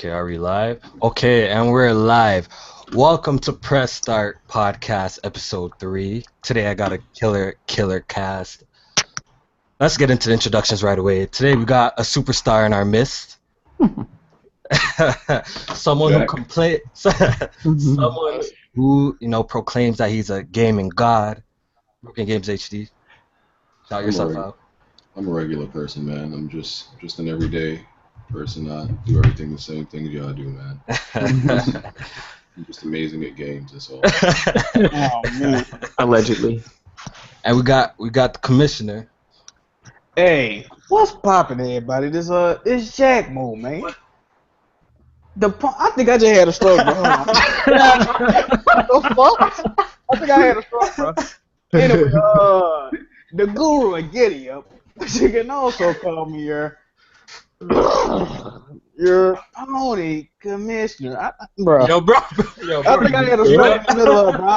Okay, are we live? Okay, and we're live. Welcome to Press Start Podcast Episode 3. Today I got a killer cast. Let's get into the introductions right away. Today we got a superstar in our midst. Someone who proclaims that he's a gaming god. Broken Games HD. Shout yourself out. I'm a regular person, man. I'm just an everyday person. I do everything the same things y'all do, man. I'm just amazing at games. That's all. Oh man. Allegedly. And we got the commissioner. Hey, what's poppin', everybody? This Jack move, man. I think I just had a stroke, bro. What the fuck? I think I had a stroke, bro. Anyway, the guru at Giddy Up. You can also call me your pony commissioner. Bro. Yo, bro. I think I had a stroke in the middle of it, bro.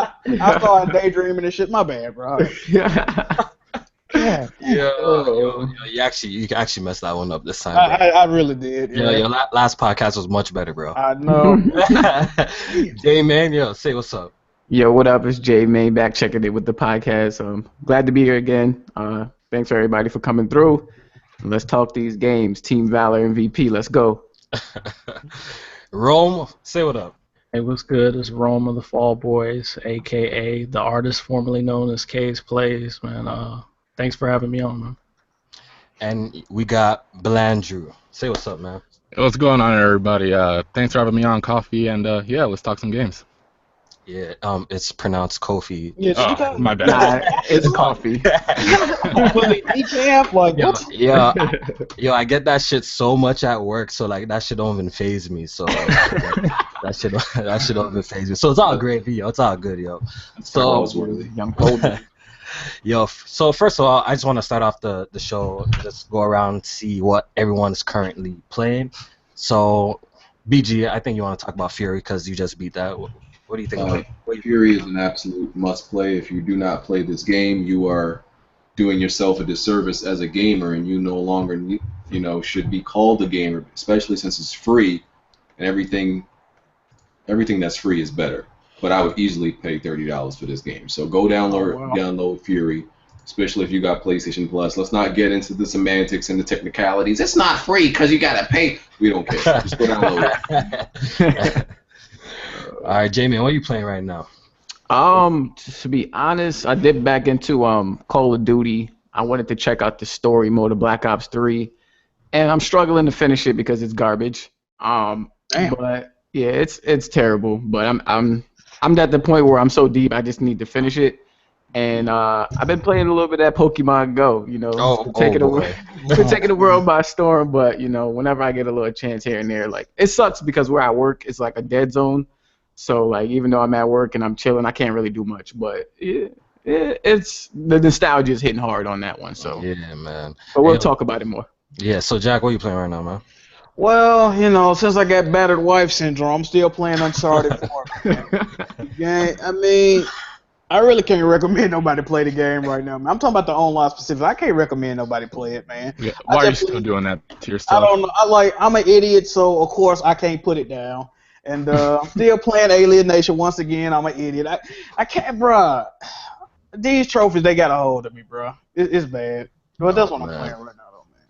I started daydreaming and shit. My bad, bro. Yeah. You actually messed that one up this time. I really did. Yeah, your last podcast was much better, bro. I know. Jay, man, say what's up. Yo, what up? It's Jay, man, back checking it with the podcast. Glad to be here again. Thanks everybody for coming through. Let's talk these games. Team Valor MVP. Let's go. Rome, say what up. Hey, what's good? It's Rome of the Fall Boys, a.k.a. the artist formerly known as K's Plays, man. Thanks for having me on, man. And we got Blandrew. Say what's up, man. Hey, what's going on, everybody? Thanks for having me on, Coffee, and yeah, let's talk some games. Yeah, it's pronounced Kofi. Yeah, my bad. Nah, it's Coffee. Yo, I get that shit so much at work, so like that shit don't even faze me. So like, that shit don't even faze me. So it's all great, yo. It's all good, yo. So young Colby. Yo, so first of all, I just want to start off the show, just go around, see what everyone is currently playing. So, BG, I think you want to talk about Fury because you just beat that. What do you think? Fury is an absolute must-play. If you do not play this game, you are doing yourself a disservice as a gamer, and you no longer, should be called a gamer, especially since it's free, and everything that's free is better. But I would easily pay $30 for this game. So go download Fury, especially if you got PlayStation Plus. Let's not get into the semantics and the technicalities. It's not free because you gotta pay. We don't care. Just go download it. All right, Jamie, what are you playing right now? To be honest, I dipped back into Call of Duty. I wanted to check out the story mode of Black Ops 3, and I'm struggling to finish it because it's garbage. Damn. But yeah, it's terrible. But I'm at the point where I'm so deep, I just need to finish it. And I've been playing a little bit of that Pokemon Go, taking the world by storm. But whenever I get a little chance here and there, like it sucks because where I work is like a dead zone. So like even though I'm at work and I'm chilling, I can't really do much. But it's the nostalgia is hitting hard on that one. So yeah, man. But we'll talk about it more. Yeah. So Jack, what are you playing right now, man? Well, since I got battered wife syndrome, I'm still playing Uncharted 4. Yeah, I mean, I really can't recommend nobody play the game right now, man. I'm talking about the online specific. I can't recommend nobody play it, man. Yeah, why are you still doing that to yourself? I don't know. I'm an idiot, so of course I can't put it down. And I'm still playing Alien Nation once again. I'm an idiot. I can't, bruh. These trophies, they got a hold of me, bruh. It's bad. But that's what I'm playing right now, though, man.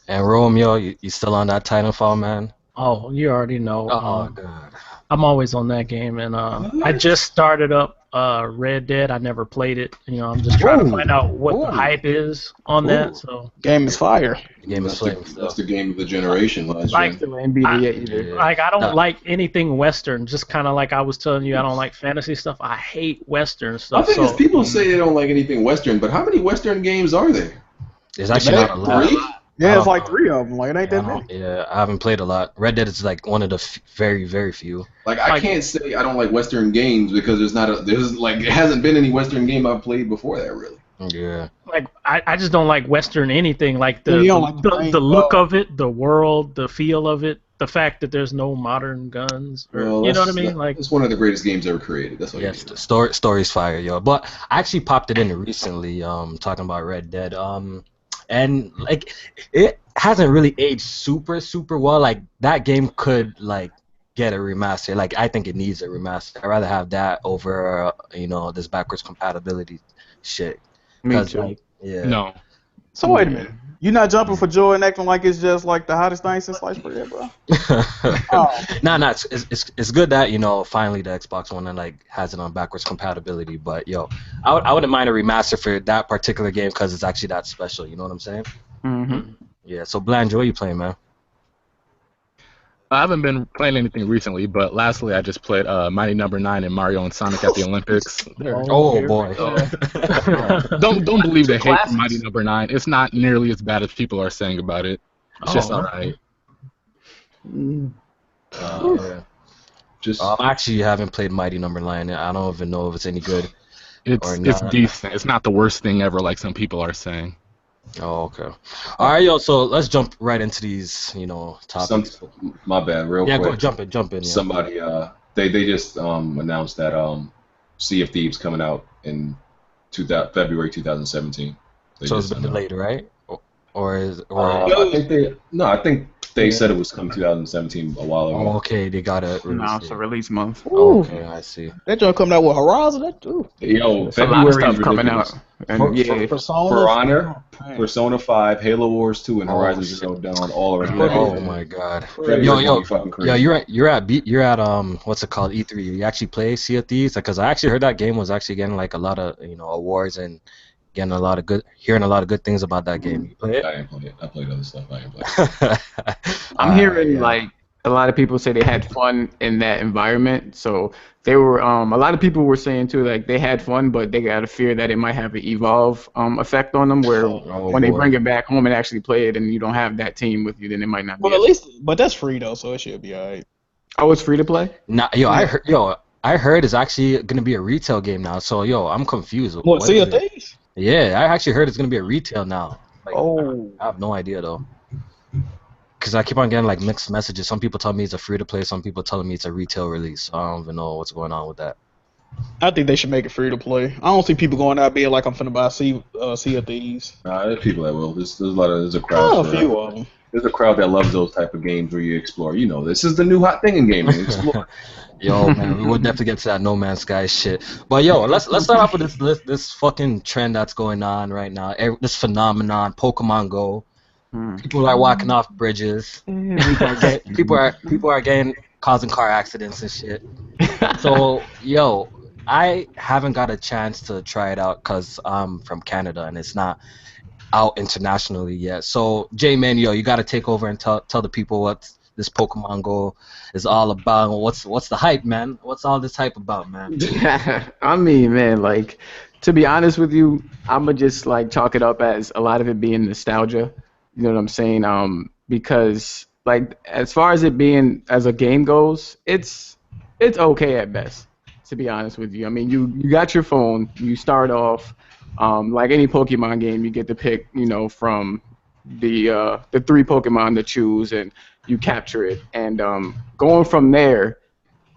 And Romeo, you still on that Titanfall, man? Oh, you already know. Oh, God. I'm always on that game, and I just started up Red Dead. I never played it. I'm just trying to find out what the hype is on that. So game is fire. The game is flame. That's the game of the generation. I don't like anything Western. Just kind of like I was telling you, I don't like fantasy stuff. I hate Western stuff. I think people say they don't like anything Western, but how many Western games are there? There's actually not a lot. 3? Yeah, it's like 3 of them. Like, it ain't that many. Yeah, I haven't played a lot. Red Dead is like one of the very, very few. Like, I can't say I don't like Western games because it hasn't been any Western game I've played before that, really. Yeah. Like, I just don't like Western anything. Like, the look of it, the world, the feel of it, the fact that there's no modern guns. You know what I mean? Like, it's one of the greatest games ever created. That's what. Yes, the story's fire, yo. But I actually popped it in recently, talking about Red Dead. And like hasn't really aged super well. Like that game could like get a remaster. Like I think it needs a remaster. I'd rather have that over this backwards compatibility shit. Me too. Like, yeah. No. So wait a minute. You're not jumping for joy and acting like it's just like the hottest thing since sliced bread, bro? Nah, it's good that finally the Xbox One like has it on backwards compatibility. But I wouldn't mind a remaster for that particular game because it's actually that special. You know what I'm saying? Mm-hmm. Yeah. So Blanche, what are you playing, man? I haven't been playing anything recently, but lastly I just played Mighty Number 9 and Mario and Sonic at the Olympics. Oh boy. Don't believe the hate for Mighty Number 9. It's not nearly as bad as people are saying about it. It's just alright. Yeah. I actually haven't played Mighty Number 9. I don't even know if it's any good. It's decent. It's not the worst thing ever like some people are saying. Oh, okay. All right, so let's jump right into these, topics. My bad, real quick. Yeah, jump in. Yeah. Somebody, they just announced that Sea of Thieves coming out in February 2017. So it's been delayed, right? I think they said it was coming 2017 a while ago. Oh, okay, they got a release. No, it's a release month. Okay, I see. That joint coming out with Horizon. February a lot of stuff coming out. And For Honor, Persona 5, Halo Wars 2, and Horizon Zero Dawn all already. Oh my God. You're at what's it called, E3. You actually play Sea of Thieves? Because I actually heard that game was actually getting like a lot of awards and hearing a lot of good things about that game. You play it? I ain't play it. I played other stuff. I ain't play it. I'm hearing like a lot of people say they had fun in that environment. So they were a lot of people were saying too like they had fun, but they got a fear that it might have an evolve effect on them where they bring it back home and actually play it and you don't have that team with you, then it might not. Well, at least, but that's free though, so it should be alright. Oh, it's free to play? Nah, I heard it's actually gonna be a retail game now. So I'm confused. What Sea of Thieves? Yeah, I actually heard it's gonna be a retail now. Like, I have no idea though. Because I keep on getting like mixed messages. Some people tell me it's a free to play. Some people telling me it's a retail release. So I don't even know what's going on with that. I think they should make it free to play. I don't see people going out being like I'm finna buy Sea of Thieves. There's people that will. There's a crowd. A few of them. There's a crowd that loves those type of games where you explore. This is the new hot thing in gaming. Explore. Man, we would definitely get to that No Man's Sky shit. But let's start off with this fucking trend that's going on right now. This phenomenon, Pokemon Go. People are walking off bridges. People are causing car accidents and shit. So I haven't got a chance to try it out because I'm from Canada and it's not out internationally yet. So J-Man, you got to take over and tell the people what this Pokemon Go is all about. What's the hype, man? What's all this hype about, man? I mean, man, like, to be honest with you, I'ma just like chalk it up as a lot of it being nostalgia. You know what I'm saying? Because like as far as it being as a game goes, it's okay at best. To be honest with you, I mean, you got your phone, you start off. Like any Pokemon game, you get to pick, from the 3 Pokemon to choose, and you capture it. And going from there,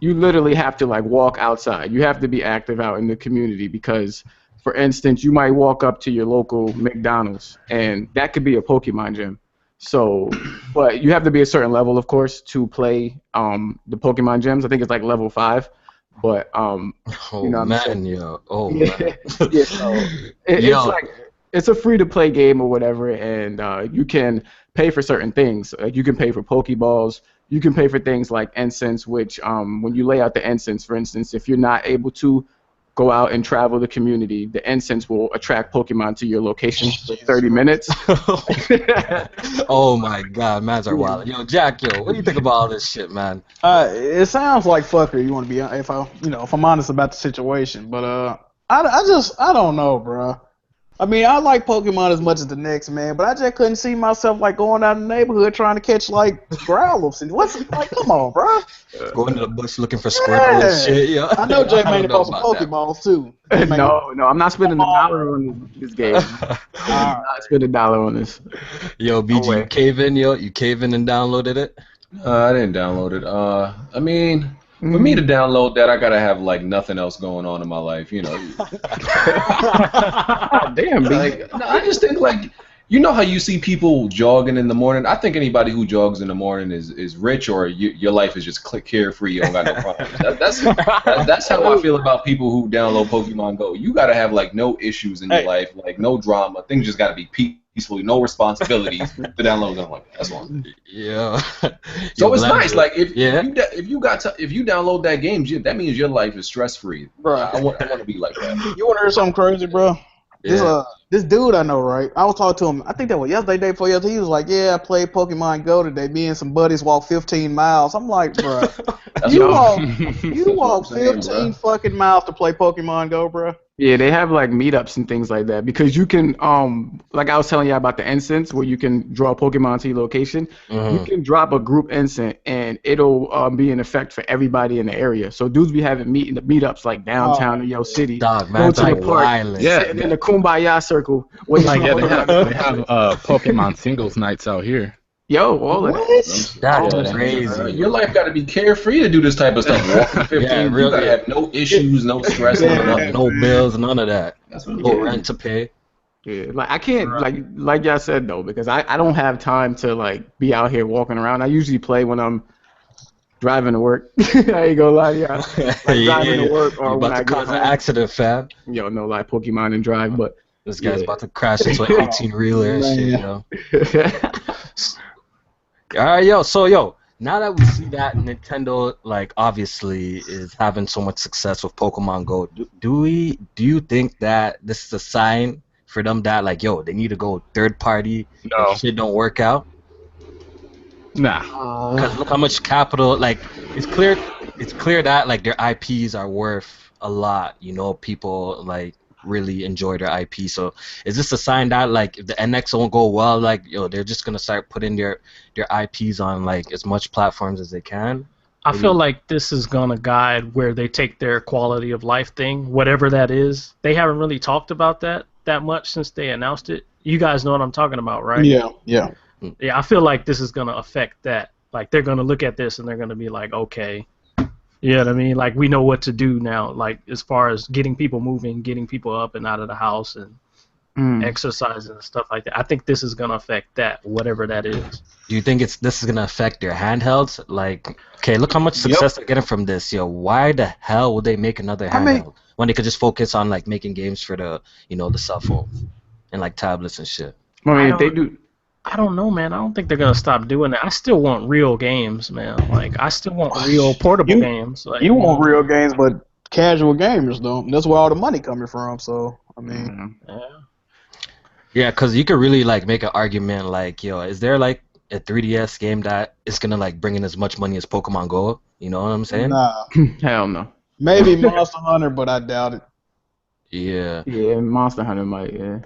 you literally have to like walk outside. You have to be active out in the community because, for instance, you might walk up to your local McDonald's, and that could be a Pokemon gym. So, but you have to be a certain level, of course, to play the Pokemon gyms. I think it's like level 5. But man. So it's like it's a free to play game or whatever, and you can pay for certain things. Like you can pay for Pokeballs. You can pay for things like incense, which when you lay out the incense, for instance, if you're not able to go out and travel the community, the incense will attract Pokemon to your location for 30 minutes. Oh my God, mans are wild. Jack, what do you think about all this shit, man? It sounds like fucker. You want to be, if I'm honest about the situation, but I don't know, bro. I mean, I like Pokemon as much as the next man, but I just couldn't see myself like going out in the neighborhood trying to catch like Growlers and like, come on, bro. Going to the bush looking for Squirtle and shit. Yeah. I know Jay made bought some Pokeballs too. No, I'm not spending $1 on this game. I'm not spending $1 on this. Yo, BG, you cave in, You cave in and downloaded it? I didn't download it. I mean, for me to download that, I gotta have like nothing else going on in my life, Damn, like, no, I just think like You know how you see people jogging in the morning? I think anybody who jogs in the morning is rich, or your life is just carefree. You don't got no problems. That's how I feel about people who download Pokemon Go. You got to have like no issues in your life, like no drama. Things just got to be peaceful, no responsibilities to download them like that. That's one. Yeah. So it's nice. Like if you download that game, that means your life is stress free. Bro, I want to be like that. You want to hear something crazy, bro? This dude I know, right? I was talking to him. I think that was yesterday, day before yesterday. He was like, "Yeah, I played Pokemon Go today. Me and some buddies walked 15 miles." I'm like, bro, you walk 15 fucking miles to play Pokemon Go, bro. Yeah, they have like meetups and things like that because you can like I was telling you about the instance where you can draw a Pokemon to your location. You can drop a group instant and it'll be in effect for everybody in the area. So dudes be having meetups like downtown in your city. Dog, man, go to the park, sitting in the Kumbaya circle. They have Pokemon singles nights out here. Yo, all of that. That's crazy. Your life got to be carefree to do this type of stuff. Walking 15, you got to have no issues, no stress, no bills, none of that. No rent to pay. Yeah, like I can't like y'all said though, because I don't have time to like be out here walking around. I usually play when I'm driving to work. I ain't gonna lie to y'all. Like driving to work or when I cause an accident, fam. Yo, no, like Pokemon and drive, but this guy's about to crash into an 18-reeler and shit, you know. All right, now that we see that Nintendo, like, obviously is having so much success with Pokemon Go, do you think that this is a sign for them that, like, they need to go third party if shit don't work out? Nah. Because look how much capital, like, it's clear that, like, their IPs are worth a lot, people, like, really enjoy their IP. So is this a sign that like if the NX won't go well, like they're just gonna start putting their IPs on like as much platforms as they can? I feel like this is gonna guide where they take their quality of life thing, whatever that is. They haven't really talked about that much since they announced it. You guys know what I'm talking about, right? Yeah. I feel like this is gonna affect that. Like they're gonna look at this and they're gonna be like, okay. You know what I mean? Like, we know what to do now, like, as far as getting people moving, getting people up and out of the house and exercising and stuff like that. I think this is going to affect that, whatever that is. Do you think this is going to affect their handhelds? Like, okay, look how much success they're getting from this. Why the hell would they make another handheld when they could just focus on, like, making games for the, the cell phone and, like, tablets and shit? I mean, if they do... I don't know, man. I don't think they're gonna stop doing that. I still want real games, man. Like I still want real portable games. Like, you want real games, but casual gamers don't. That's where all the money coming from. So I mean, yeah, because you could really like make an argument like, is there like a 3DS game that is gonna like bring in as much money as Pokemon Go? You know what I'm saying? Nah, hell no. Maybe Monster Hunter, but I doubt it. Yeah. Yeah, Monster Hunter might. Yeah.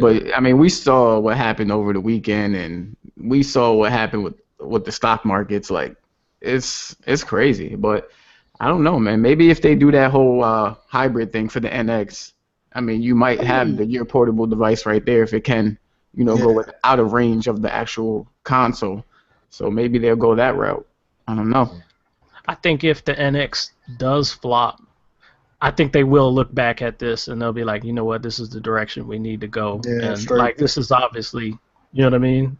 But I mean, we saw what happened over the weekend, and we saw what happened with the stock markets. Like, it's crazy. But I don't know, man. Maybe if they do that whole hybrid thing for the NX, I mean, you might have your portable device right there if it can, go out of range of the actual console. So maybe they'll go that route. I don't know. I think if the NX does flop, I think they will look back at this and they'll be like, you know what, this is the direction we need to go. Yeah, and like this is obviously, you know what I mean?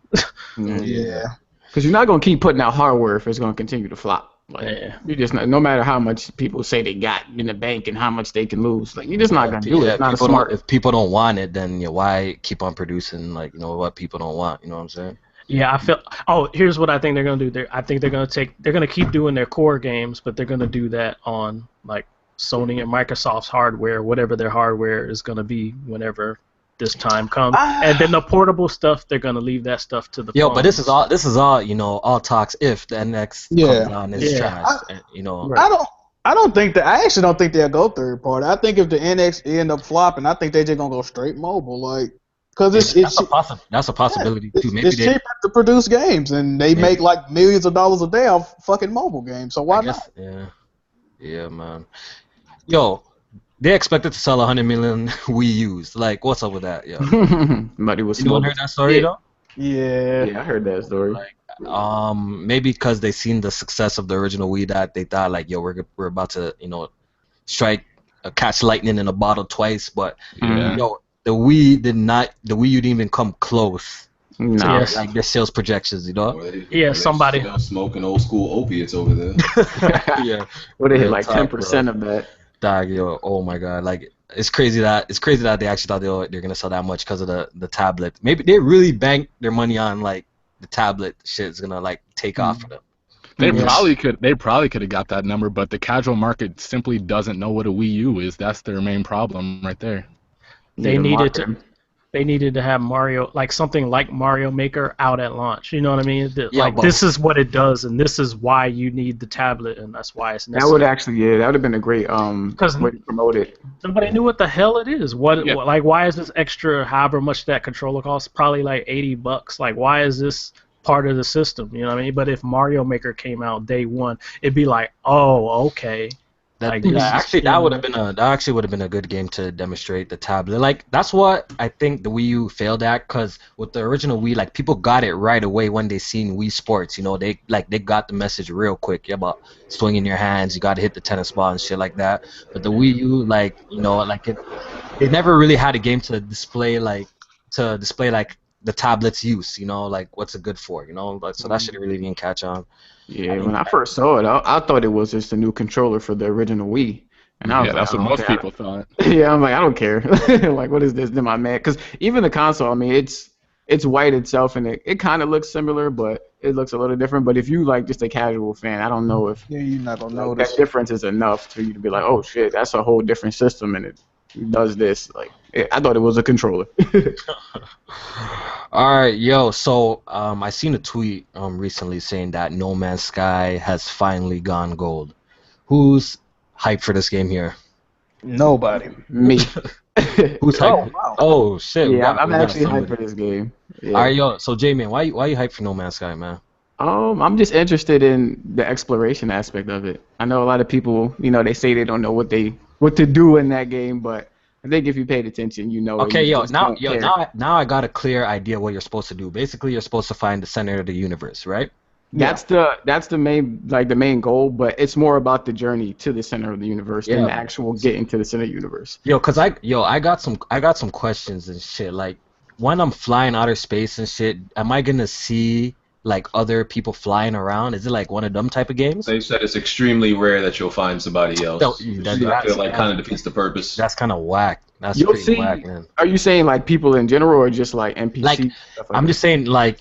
Yeah. Because you're not going to keep putting out hardware if it's going to continue to flop. Like, you just no matter how much people say they got in the bank and how much they can lose, like you're just not going to do it. It's not smart. If people don't want it, then why keep on producing like what people don't want? You know what I'm saying? Yeah, I feel. Oh, here's what I think they're going to do. I think they're going to keep doing their core games, but they're going to do that on like Sony and Microsoft's hardware, whatever their hardware is going to be whenever this time comes. And then the portable stuff, they're going to leave that stuff to the phones. But this is all all talks if the NX comes on and is trash. I don't think that. I actually don't think they'll go third party. I think if the NX end up flopping, I think they're just going to go straight mobile, like because that's a possibility too. Maybe it's cheaper to produce games, and they make like millions of dollars a day off fucking mobile games. So why not? Yeah, man. They expected to sell 100 million Wii U's. Like, what's up with that, yo? Anyone heard that story though? Yeah, I heard that story. Like, maybe because they seen the success of the original Wii that they thought like, we're about to, catch lightning in a bottle twice. But the Wii U didn't even come close No. to Yes. like their sales projections, you know? Or they- Yeah, or they somebody- still smoking old school opiates over there. Yeah. What they hit Real like talk, 10% of that. Dog, yo, oh my god, like it's crazy that they actually thought they're gonna sell that much because of the tablet. Maybe they really banked their money on like the tablet shit's gonna like take off for them. They Yes. probably could have got that number, but the casual market simply doesn't know what a Wii U is. That's their main problem right there. They Yeah, the needed to. marketing. They needed to have Mario, like something like Mario Maker, out at launch. You know what I mean? Yeah, Like but- this is what it does, and this is why you need the tablet, and that's why it's That necessary. would actually, yeah, that would have been a great way to promote it. Nobody knew what the hell it is. Yeah. Like, why is this extra? However much that controller costs, probably like $80. Like, why is this part of the system? You know what I mean? But if Mario Maker came out day one, it'd be like, oh, okay. Like, this is- That actually would have been a good game to demonstrate the tablet. Like that's what I think the Wii U failed at, because with the original Wii, like people got it right away when they seen Wii Sports. You know, they got the message real quick. Yeah, about swinging your hands, you got to hit the tennis ball and shit like that. But the Wii U, like you know, like it never really had a game to display like the tablet's use. You know, like what's it good for? You know, like, so that shit really didn't catch on. Yeah, when I first saw it, I thought it was just a new controller for the original Wii. And I was Yeah, like, that's what oh, most okay. people thought. Yeah, I'm like, I don't care. Like, what is this? Am I mad? Because even the console, I mean, it's white itself, and it kind of looks similar, but it looks a little different. But if you like just a casual fan, I don't know if Yeah, you're not gonna like, notice. that difference is enough for you to be like, oh shit, that's a whole different system, and it does this. Like, I thought it was a controller. All right, yo. So I seen a tweet recently saying that No Man's Sky has finally gone gold. Who's hyped for this game here? Nobody. Me. Who's hyped? wow. Oh shit. we Yeah, got- I'm we got actually hyped somebody. for this game. Yeah. All right, yo. So J-Man, why you hyped for No Man's Sky, man? I'm just interested in the exploration aspect of it. I know a lot of people, you know, they say they don't know what to do in that game, but I think if you paid attention, you know. Okay, you just don't care. now I got a clear idea what you're supposed to do. Basically, you're supposed to find the center of the universe, right? That's the main goal, but it's more about the journey to the center of the universe than Yeah. the actual getting to the center of the universe. Yo, I got some questions and shit. Like when I'm flying outer space and shit, am I gonna see like other people flying around? Is it like one of them type of games? They said it's extremely rare that you'll find somebody else. So, Which I feel like kind of defeats the purpose. That's kind of whack. That's You'll pretty see. whack, man. Are you saying like people in general, or just like NPCs? Like, stuff like I'm that? just saying, like,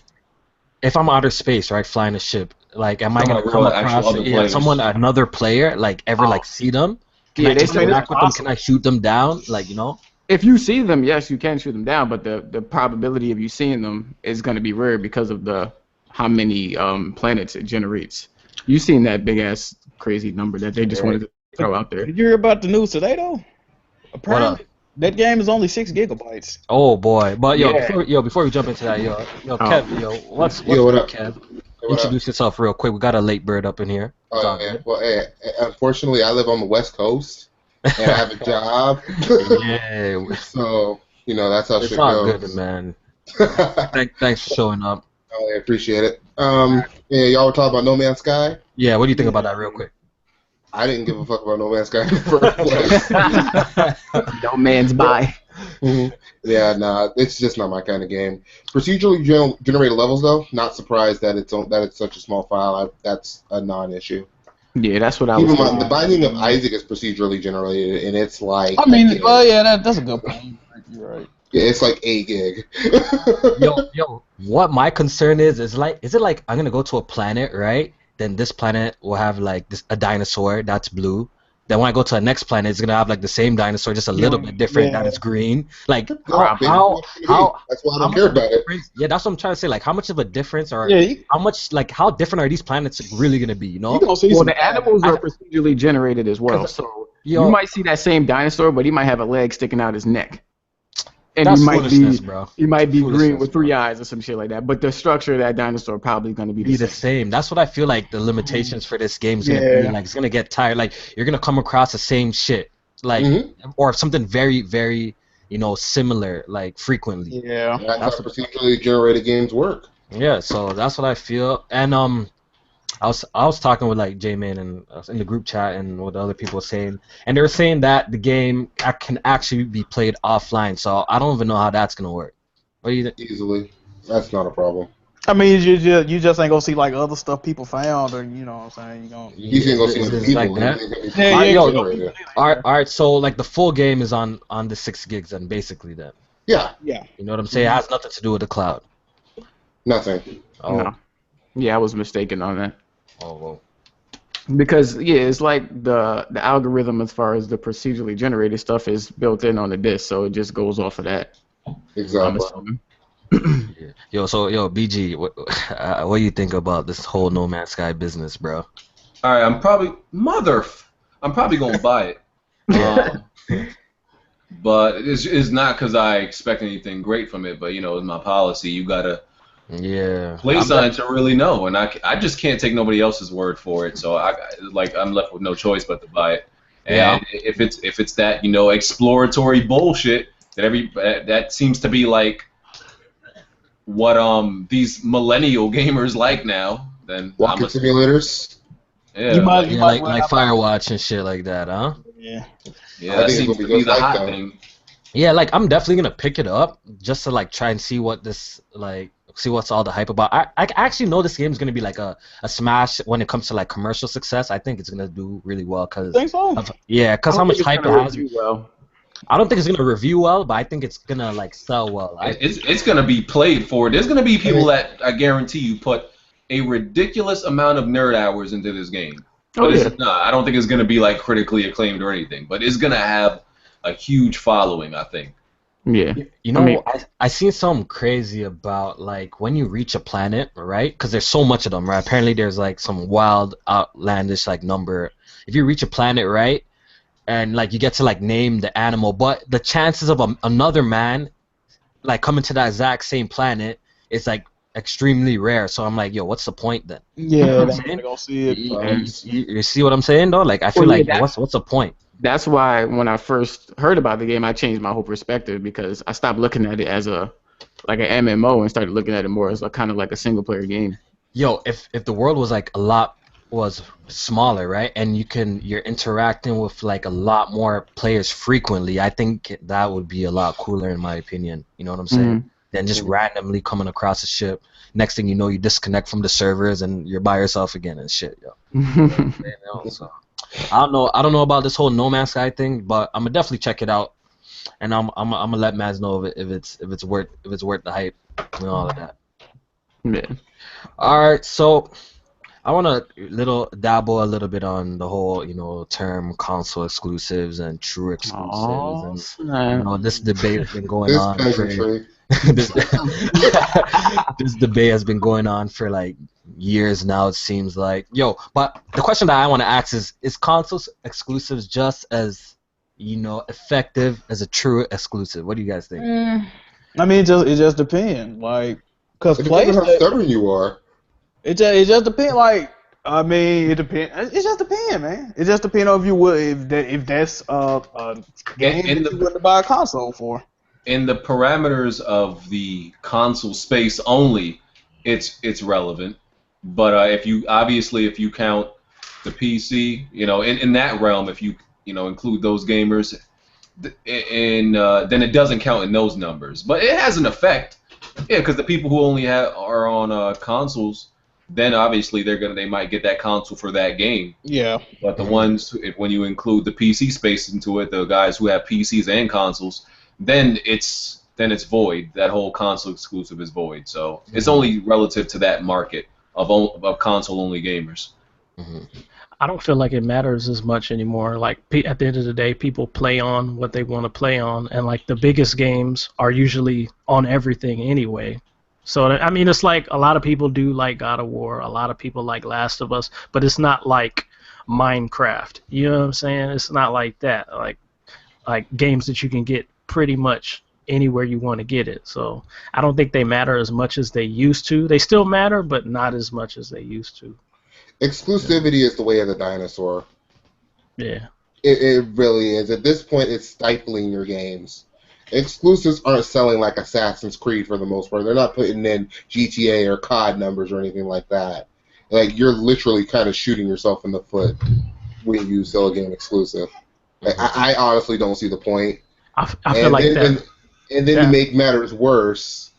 if I'm outer space, right, flying a ship, like, am I Talking gonna about come real, actual across other players. another player, like, ever like see them? Can Yeah, I they just say interact that's with them? possible. Can I shoot them down? Like, you know? If you see them, yes, you can shoot them down, but the probability of you seeing them is going to be rare because of how many planets it generates. You seen that big ass crazy number that they just wanted to throw out there. Did you hear about the news today though? Apparently, up? that game is only 6 gigabytes. Oh boy! But Yeah. before we jump into that, Kev, what's Yo, what good, up? Kev? What up? Introduce yourself real quick. We got a late bird up in here. It's all Oh, man. good. Well, hey, unfortunately, I live on the West Coast, and I have a job. Yeah, So, you know, that's how it's shit all goes. good, man. I Thanks for showing up. appreciate it. Yeah, y'all were talking about No Man's Sky. Yeah, what do you think about that, real quick? I didn't give a fuck about No Man's Sky in the first place. No man's buy. Yeah, nah, it's just not my kind of game. Procedurally generated levels, though, not surprised that it's such a small file. That's a non-issue. Yeah, that's what I Even was the thinking. Binding of Isaac is procedurally generated, and it's like I mean, a gig. well, yeah, that's a good point. You're right. Yeah, it's like a gig. Yo, what my concern is it like I'm gonna go to a planet, right? Then this planet will have like a dinosaur that's blue. Then when I go to the next planet, it's gonna have like the same dinosaur, just a little bit different, that is green. Like Baby, how that's why I how don't much care of a about it. difference- Yeah, that's what I'm trying to say. Like, how much of a difference, or Yeah, how much, like, how different are these planets really gonna be? You know? you gonna see Well, some the animals are procedurally generated as well, so Yo, you might see that same dinosaur, but he might have a leg sticking out his neck. And that's he might foolishness, be bro. he might be green Foolishness, with 3 bro. eyes or some shit like that. But the structure of that dinosaur probably gonna be Be the the same. same. That's what I feel like the limitations for this game is gonna be. Yeah. Like, it's gonna get tired. Like, you're gonna come across the same shit, like, or something very, very, similar, like, frequently. Yeah. That's how procedurally generated games work. Yeah, so that's what I feel. And I was talking with like J-Man and in the group chat and what the other people were saying, and they were saying that the game can actually be played offline. So I don't even know how that's gonna work. What do you think? Easily. That's not a problem. I mean, you just ain't gonna see like other stuff people found, or you know what I'm saying. You gonna He's ain't gonna see Is other it people. like that? yeah, Yo, all right. So like the full game is on the 6 gigs, then basically then. Yeah. yeah. You know what I'm saying? It has nothing to do with the cloud. Nothing. Oh. No. Yeah, I was mistaken on that. Oh. Well. Because yeah, it's like the algorithm as far as the procedurally generated stuff is built in on the disk, so it just goes off of that. I'm Exactly. assuming. Yeah. BG, what do you think about this whole No Man's Sky business, bro? All right, I'm probably gonna buy it. But it's not because I expect anything great from it. But you know, it's my policy. You gotta play something to really know, and I just can't take nobody else's word for it. So I'm left with no choice but to buy it. And if it's that exploratory bullshit that seems to be like what these millennial gamers like now, then Walking simulators. Yeah, You might like Firewatch and shit like that, huh? Yeah. yeah, I that think seems it's to gonna be be the just hot like that. thing. Yeah, like I'm definitely gonna pick it up just to like try and see what this see what's all the hype about. I actually know this game's gonna be like a smash when it comes to like commercial success. I think it's gonna do really well because Think so? how much hype it has. Well, I don't think it's gonna review well, but I think it's gonna like sell well. It's gonna be played for. There's gonna be people that I guarantee you put a ridiculous amount of nerd hours into this game. But it's not. I don't think it's gonna be like critically acclaimed or anything. But it's gonna have a huge following, I think. yeah. You know, I seen something crazy about like when you reach a planet, right? Because there's so much of them, right? Apparently there's like some wild, outlandish like number. If you reach a planet, right, and like you get to like name the animal, but the chances of another man like coming to that exact same planet is like extremely rare. So I'm like, yo, what's the point then? Yeah, I'm that's saying? gonna go see it. You see what I'm saying though? Like I feel Well, yeah, like what's the point? That's why when I first heard about the game, I changed my whole perspective because I stopped looking at it as an MMO and started looking at it more as a kind of like a single player game. Yo, if the world was like was smaller, right, and you're interacting with like a lot more players frequently, I think that would be a lot cooler in my opinion. You know what I'm saying? Than just randomly coming across a ship. Next thing you know, you disconnect from the servers and you're by yourself again and shit, yo. So, I don't know about this whole No Man's Sky thing, but I'm gonna definitely check it out, and I'm gonna let Maz know if it's worth the hype and all of that. Yeah. All right, so I want to dabble a little bit on the whole, term console exclusives and true exclusives, and this debate has been going on. This debate has been going on for like years now. It seems like, but the question that I want to ask is console exclusives just as effective as a true exclusive? What do you guys think? I mean, it just depends. Like, cause It depends on how stubborn you are. It just depends. Like, I mean, it depends. It just depends, man. It just depends on if that's a game that you wouldn't buy a console for. In the parameters of the console space only, it's relevant. But if you count the PC, in that realm, if you include those gamers, then it doesn't count in those numbers. But it has an effect, because the people who only are on consoles, then obviously they might get that console for that game. Yeah. But the ones, when you include the PC space into it, the guys who have PCs and consoles, then it's void. That whole console exclusive is void. So it's only relative to that market of console only gamers. I don't feel like it matters as much anymore. Like at the end of the day, people play on what they want to play on, and like the biggest games are usually on everything anyway. So I mean, it's like a lot of people do like God of War, a lot of people like Last of Us, but it's not like Minecraft. You know what I'm saying? It's not like that. Like games that you can get pretty much anywhere you want to get it. So I don't think they matter as much as they used to. They still matter, but not as much as they used to. Exclusivity is the way of the dinosaur. Yeah. It really is. At this point, it's stifling your games. Exclusives aren't selling like Assassin's Creed for the most part. They're not putting in GTA or COD numbers or anything like that. Like, you're literally kind of shooting yourself in the foot when you sell a game exclusive. Like, I honestly don't see the point. I feel like that. And then to make matters worse,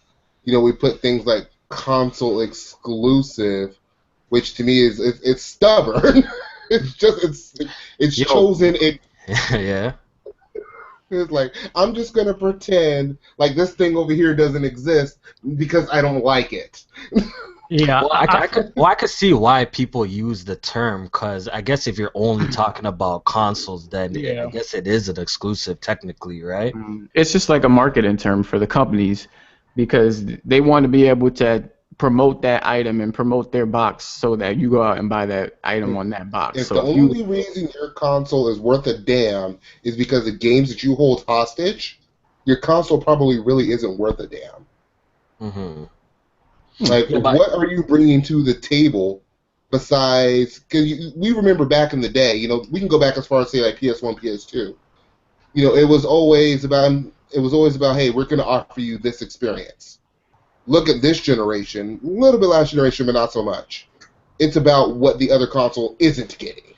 we put things like console exclusive, which to me is it's stubborn. It's chosen. Yeah. It's like, I'm just gonna pretend like this thing over here doesn't exist because I don't like it. Yeah, well, I could see why people use the term, because I guess if you're only talking about consoles, then I guess it is an exclusive technically, right? It's just like a marketing term for the companies, because they want to be able to promote that item and promote their box so that you go out and buy that item on that box. If so the only reason your console is worth a damn is because of games that you hold hostage, your console probably really isn't worth a damn. Mm-hmm. Like, what are you bringing to the table besides? Because we remember back in the day, we can go back as far as say like PS1, PS2. It was always about, hey, we're going to offer you this experience. Look at this generation, a little bit last generation, but not so much. It's about what the other console isn't getting.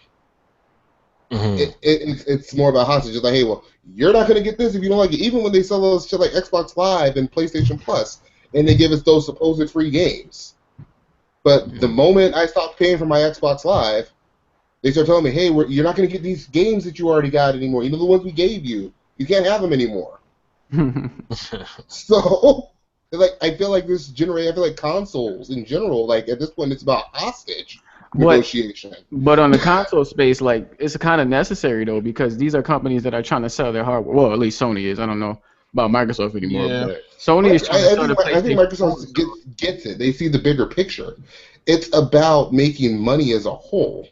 Mm-hmm. It's more about hostage. It's like, hey, well, you're not going to get this if you don't like it. Even when they sell those shit like Xbox Live and PlayStation Plus, and they give us those supposed free games. But the moment I stop paying for my Xbox Live, they start telling me, hey, you're not going to get these games that you already got anymore. The ones we gave you. You can't have them anymore. So, like, I feel like consoles in general, like, at this point, it's about hostage negotiation. But on the console space, like, it's kind of necessary, though, because these are companies that are trying to sell their hardware. Well, at least Sony is. I don't know about Microsoft anymore. Yeah. But Sony is trying to sell the PlayStation. I think Microsoft gets it. They see the bigger picture. It's about making money as a whole.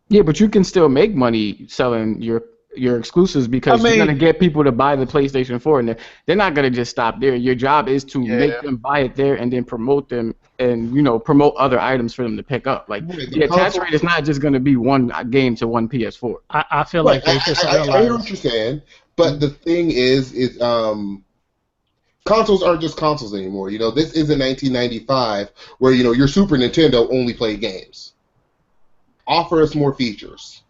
Yeah, but you can still make money selling your exclusives, because you're going to get people to buy the PlayStation 4, and they're not going to just stop there. Your job is to make them buy it there and then promote them and, promote other items for them to pick up. Like, the attach rate is not just going to be one game to one PS4. I feel like they just realized. I hear what you're saying, but the thing is consoles aren't just consoles anymore. This isn't 1995 where, your Super Nintendo only played games. Offer us more features.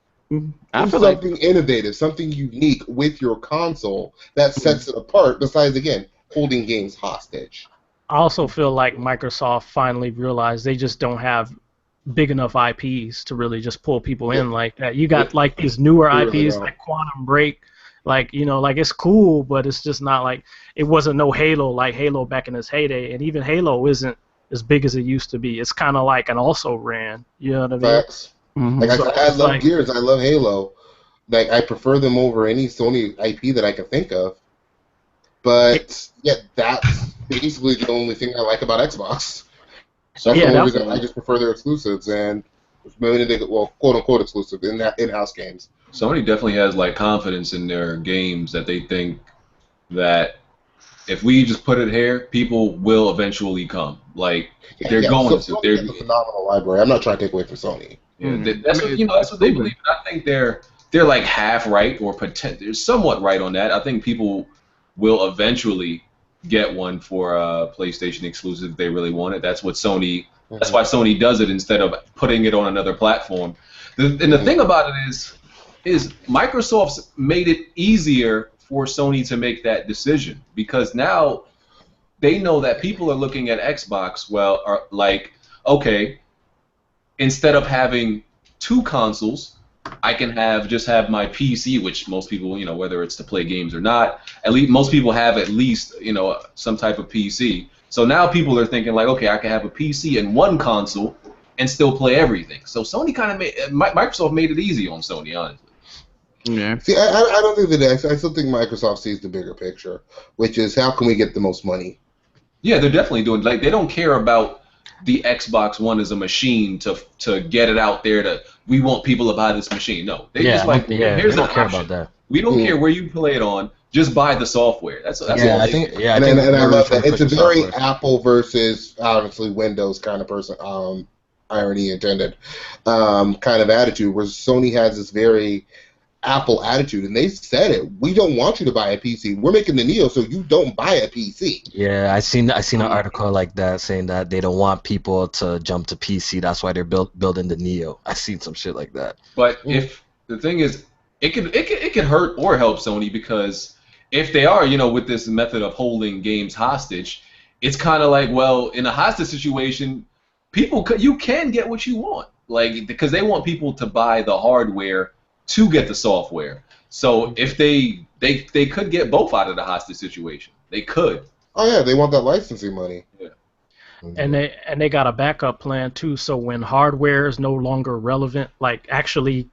I feel something innovative, something unique with your console that sets it apart, besides, again, holding games hostage. I also feel like Microsoft finally realized they just don't have big enough IPs to really just pull people in like that. You got like these newer IPs like Quantum Break, like like it's cool, but it's just not like it wasn't no Halo like Halo back in its heyday, and even Halo isn't as big as it used to be. It's kind of like an also ran. You know what I mean? Facts. Mm-hmm. Like I love Gears, I love Halo. Like I prefer them over any Sony IP that I can think of. But that's basically the only thing I like about Xbox. So that's the only reason I just prefer their exclusives and quote unquote exclusive in-house games. Sony definitely has like confidence in their games that they think that if we just put it here, people will eventually come. Like they're going to. Sony has a phenomenal library. I'm not trying to take away from Sony. Yeah, that's what they believe. I think they're like half right or they're somewhat right on that. I think people will eventually get one for a PlayStation exclusive if they really want it. That's what Sony. That's why Sony does it instead of putting it on another platform. And the thing about it is Microsoft's made it easier for Sony to make that decision, because now they know that people are looking at Xbox. Well, are like, okay, instead of having two consoles, I can just have my PC, which most people, whether it's to play games or not, at least most people have at least, some type of PC. So now people are thinking like, okay, I can have a PC and one console and still play everything. So Sony Microsoft made it easy on Sony, honestly. Yeah. See, I don't think that I still think Microsoft sees the bigger picture, which is how can we get the most money? Yeah, they're definitely doing like they don't care about the Xbox One as a machine to get it out there we want people to buy this machine. No, they just like here's they don't care about that. We don't care where you play it on. Just buy the software. That's I think I love that. It's a very Apple versus honestly Windows kind of person. Irony intended. Kind of attitude where Sony has this very Apple attitude, and they said it. We don't want you to buy a PC. We're making the Neo so you don't buy a PC. Yeah, I seen an article like that saying that they don't want people to jump to PC. That's why they're building the Neo. I seen some shit like that. But if the thing is, it could hurt or help Sony, because if they are, with this method of holding games hostage, it's kind of like, well, in a hostage situation, you can get what you want, like, because they want people to buy the hardware to get the software. So if they could get both out of the hostage situation. They could. Oh yeah, they want that licensing money. Yeah. And they got a backup plan too. So when hardware is no longer relevant, like actually,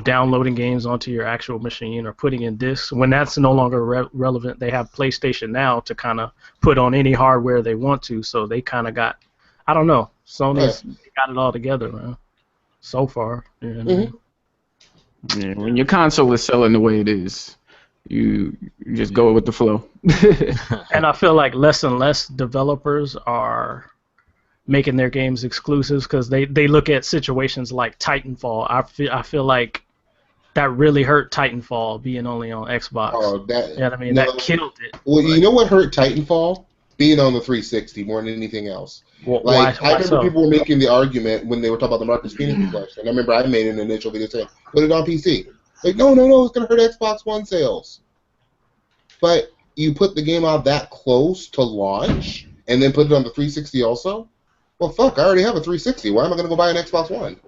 downloading games onto your actual machine or putting in discs, when that's no longer relevant, they have PlayStation Now to kind of put on any hardware they want to. So they kind of got, I don't know, Sony's got it all together, man. So far. Yeah, when your console is selling the way it is, you just go with the flow. And I feel like less and less developers are making their games exclusives because they look at situations like Titanfall. I feel like that really hurt Titanfall being only on Xbox. Oh, that killed it. Well, you know what hurt Titanfall? Being on the 360 more than anything else. Why I remember so? people were making the argument when they were talking about the Marcus Phoenix question. I remember I made an initial video saying, put it on PC. Like, no, it's going to hurt Xbox One sales. But you put the game out that close to launch and then put it on the 360 also? Well, fuck, I already have a 360. Why am I going to go buy an Xbox One?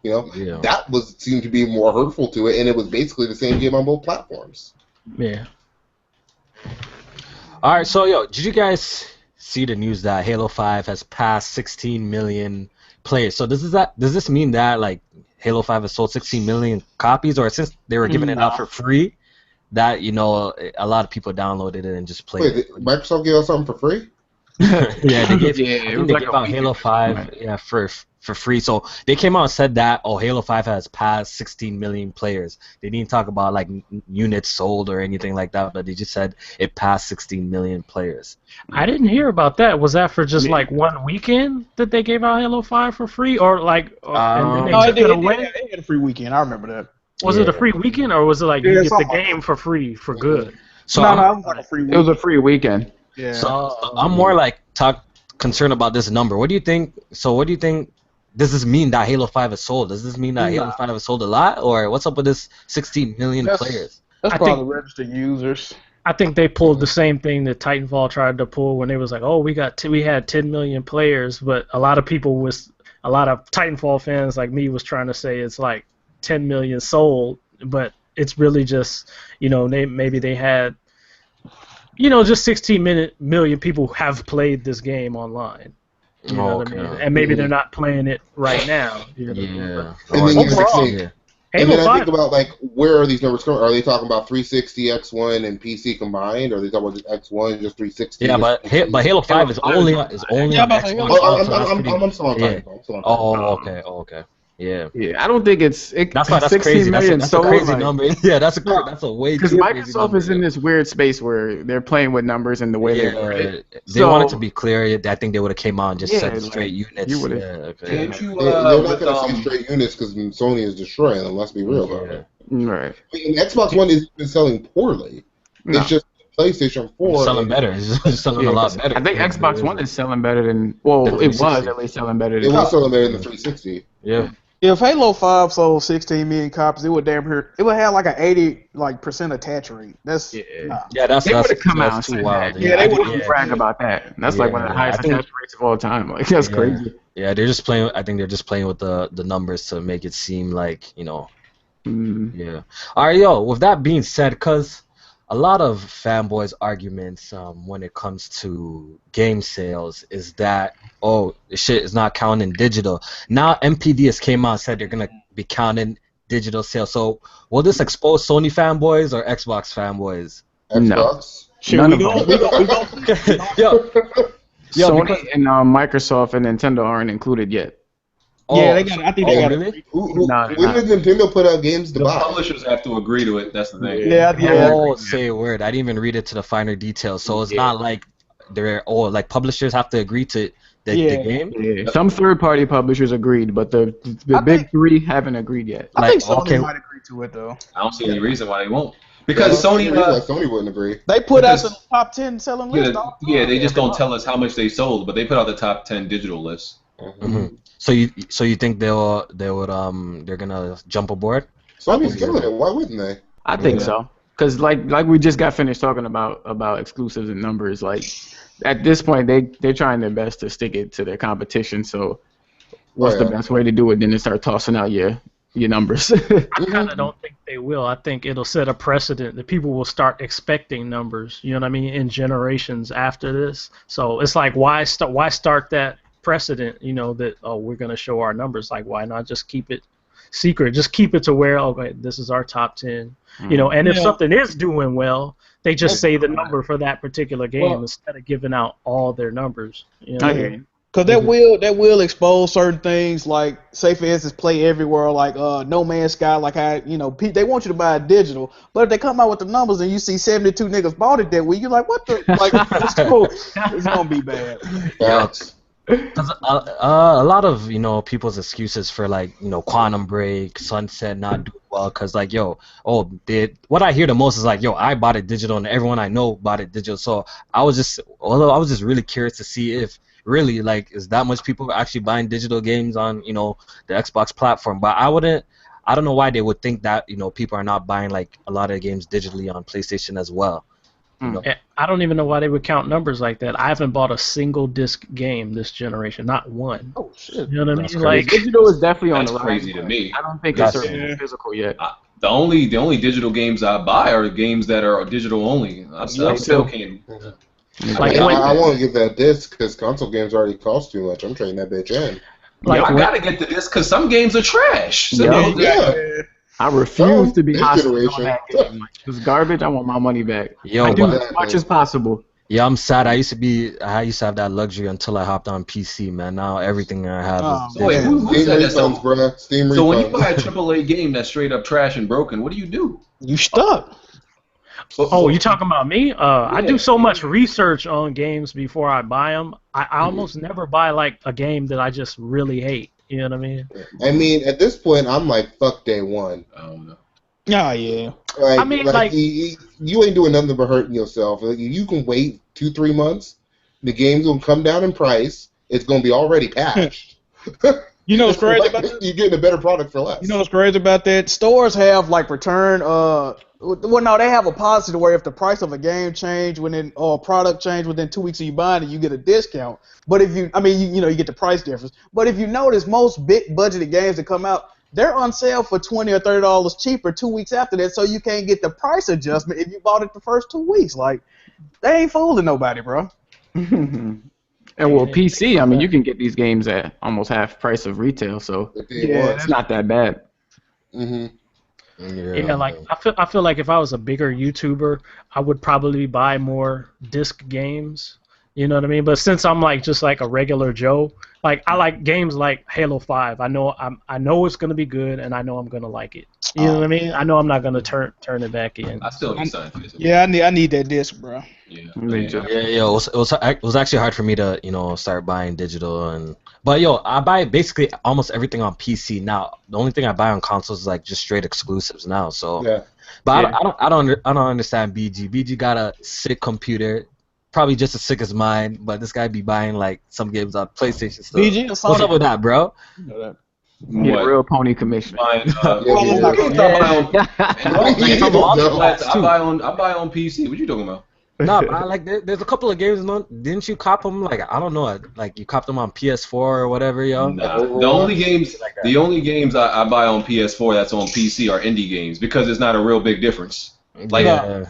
That seemed to be more hurtful to it, and it was basically the same game on both platforms. Yeah. All right, so did you guys see the news that Halo 5 has passed 16 million players? So does this mean that like Halo 5 has sold 16 million copies, or since they were giving it out for free, that a lot of people downloaded it and just played it? Wait, Microsoft gave us something for free? Yeah, they gave out Halo 5 for free. So they came out and said that Halo 5 has passed 16 million players. They didn't talk about like units sold or anything like that, but they just said it passed 16 million players. I didn't hear about that. Was that for just like one weekend that they gave out Halo 5 for free, or like and then they took it away? They had a free weekend. I remember that. Was it a free weekend, or was it like you get the game for free for good? So no, it was like a free weekend. It was a free weekend. Yeah. So I'm more like concerned about this number. What do you think? So what do you think? Does this mean that Halo 5 is sold? Does this mean that Halo 5 has sold a lot, or what's up with this 16 million players? That's probably registered users. I think they pulled the same thing that Titanfall tried to pull when they was like, we had 10 million players, but a lot of Titanfall fans like me was trying to say it's like 10 million sold, but it's really just maybe they had just 16 million people have played this game online. You know what I mean? And maybe they're not playing it right now. And then I think about like where are these numbers coming? Are they talking about 360, X1, and PC combined? Or are they talking about just X1, just 360? Yeah, but Halo 5 is only on Xbox. I'm still on Titanfall. Okay. Yeah. I don't think that's why that's 16 crazy. Million that's a crazy like, number. Yeah, that's a way too crazy number. Because Microsoft is in this weird space where they're playing with numbers and the way they work it. They wanted to be clear. I think they would have came out and just said straight units. They're not going to say straight units because Sony is destroying them. Let's be real about it. Right. And Xbox One isn't selling poorly. No. It's just PlayStation 4 selling better. It's selling a lot better. I think Xbox One is selling better than. Well, it was at least selling better than. It was selling better than the 360. Yeah. If Halo 5 sold 16 million copies, it would have like an 80% attach rate. That's they would have come out too wild. Yeah, they would brag about that. That's like one of the highest attach rates of all time. Like that's crazy. Yeah, they're just playing. I think they're just playing with the numbers to make it seem like Yeah. All right, with that being said, because a lot of fanboys' arguments when it comes to game sales is that the shit is not counting digital. Now MPD has came out and said they're gonna be counting digital sales. So will this expose Sony fanboys or Xbox fanboys? Xbox. Sony and Microsoft and Nintendo aren't included yet. Yeah, I think they got it. Really? When did Nintendo put out games to buy? The publishers have to agree to it. That's the thing. Yeah. Say a word. I didn't even read it to the finer details. So it's not like like publishers have to agree to the game. Yeah. Some third-party publishers agreed, but the big three haven't agreed yet. I think Sony might agree to it though. I don't see any reason why they won't. Because Sony wouldn't agree. They put out the top 10 selling list. Yeah, they just don't tell us how much they sold, but they put out the top 10 digital lists. Mm-hmm. So you think they're gonna jump aboard? Sony's killing it. Why wouldn't they? I think so. Because like we just got finished talking about exclusives and numbers. Like at this point, they're trying their best to stick it to their competition. So what's the best way to do it? Then they start tossing out your numbers. I kind of don't think they will. I think it'll set a precedent that people will start expecting numbers. You know what I mean? In generations after this. So it's like why start that precedent? You know that we're gonna show our numbers. Like why not just keep it secret? Just keep it to where this is our top 10. You know, and if something is doing well, they just say the number for that particular game instead of giving out all their numbers. You know? Because that will expose certain things, like say for instance, Play Everywhere, like No Man's Sky, like they want you to buy it digital, but if they come out with the numbers and you see 72 niggas bought it that week, you're like, what the it's cool. It's gonna be bad. Because a lot of people's excuses for like Quantum Break, Sunset not doing well, because like what I hear the most is like I bought it digital and everyone I know bought it digital. So I was just really curious to see if really like is that much people actually buying digital games on the Xbox platform. But I don't know why they would think that people are not buying like a lot of games digitally on PlayStation as well. I don't even know why they would count numbers like that. I haven't bought a single disc game this generation, not one. Oh shit! You know what I mean? Crazy. Like digital is definitely on the rise. Crazy to me. I don't think it's physical yet. The only digital games I buy are games that are digital only. I still can't. I want to get that disc because console games already cost too much. I'm trading that bitch in. I gotta get the disc because some games are trash. So I refuse to be hostile on that game. Like, it's garbage. I want my money back. I do as much as possible. Yeah, I'm sad. I used to have that luxury until I hopped on PC, man. Now everything I have is wait, who said that? Steam refunds. So when you buy a AAA game that's straight up trash and broken, what do? You stuck. Oh, you talking about me? I do so much research on games before I buy them. I almost never buy like a game that I just really hate. You know what I mean? I mean, at this point, I'm like, fuck day one. I don't know. Oh, yeah. Like, I mean, you ain't doing nothing but hurting yourself. Like, you can wait 2-3 months. The game's gonna come down in price. It's gonna be already patched. You know what's crazy about that? You're getting a better product for less. You know what's crazy about that? Stores have like return. They have a policy to where if the price of a game change or product change within 2 weeks of you buying it, you get a discount. But if you get the price difference. But if you notice, most big budgeted games that come out, they're on sale for $20 or $30 cheaper 2 weeks after that, so you can't get the price adjustment if you bought it the first 2 weeks. Like, they ain't fooling nobody, bro. And PC, I mean, you can get these games at almost half price of retail, so it's not that bad. Yeah, like I feel like if I was a bigger YouTuber, I would probably buy more disc games. You know what I mean? But since I'm like just like a regular Joe, like I like games like Halo 5. I know it's gonna be good, and I know I'm gonna like it. You know what I mean? I know I'm not gonna turn it back in. I still need something physical. Yeah, I need that disc, bro. Yeah. It was actually hard for me to start buying digital but I buy basically almost everything on PC now. The only thing I buy on consoles is like just straight exclusives now. So But I don't understand BG. BG got a sick computer. Probably just as sick as mine, but this guy be buying like some games on PlayStation stuff. BG, what's up with that, bro? You know that. Real pony commissioner. I buy on PC. What you talking about? No, like there's a couple of games. Didn't you cop them? Like I don't know, like you copped them on PS4 or whatever, yo. Nah, the only games I buy on PS4 that's on PC are indie games because it's not a real big difference. Like what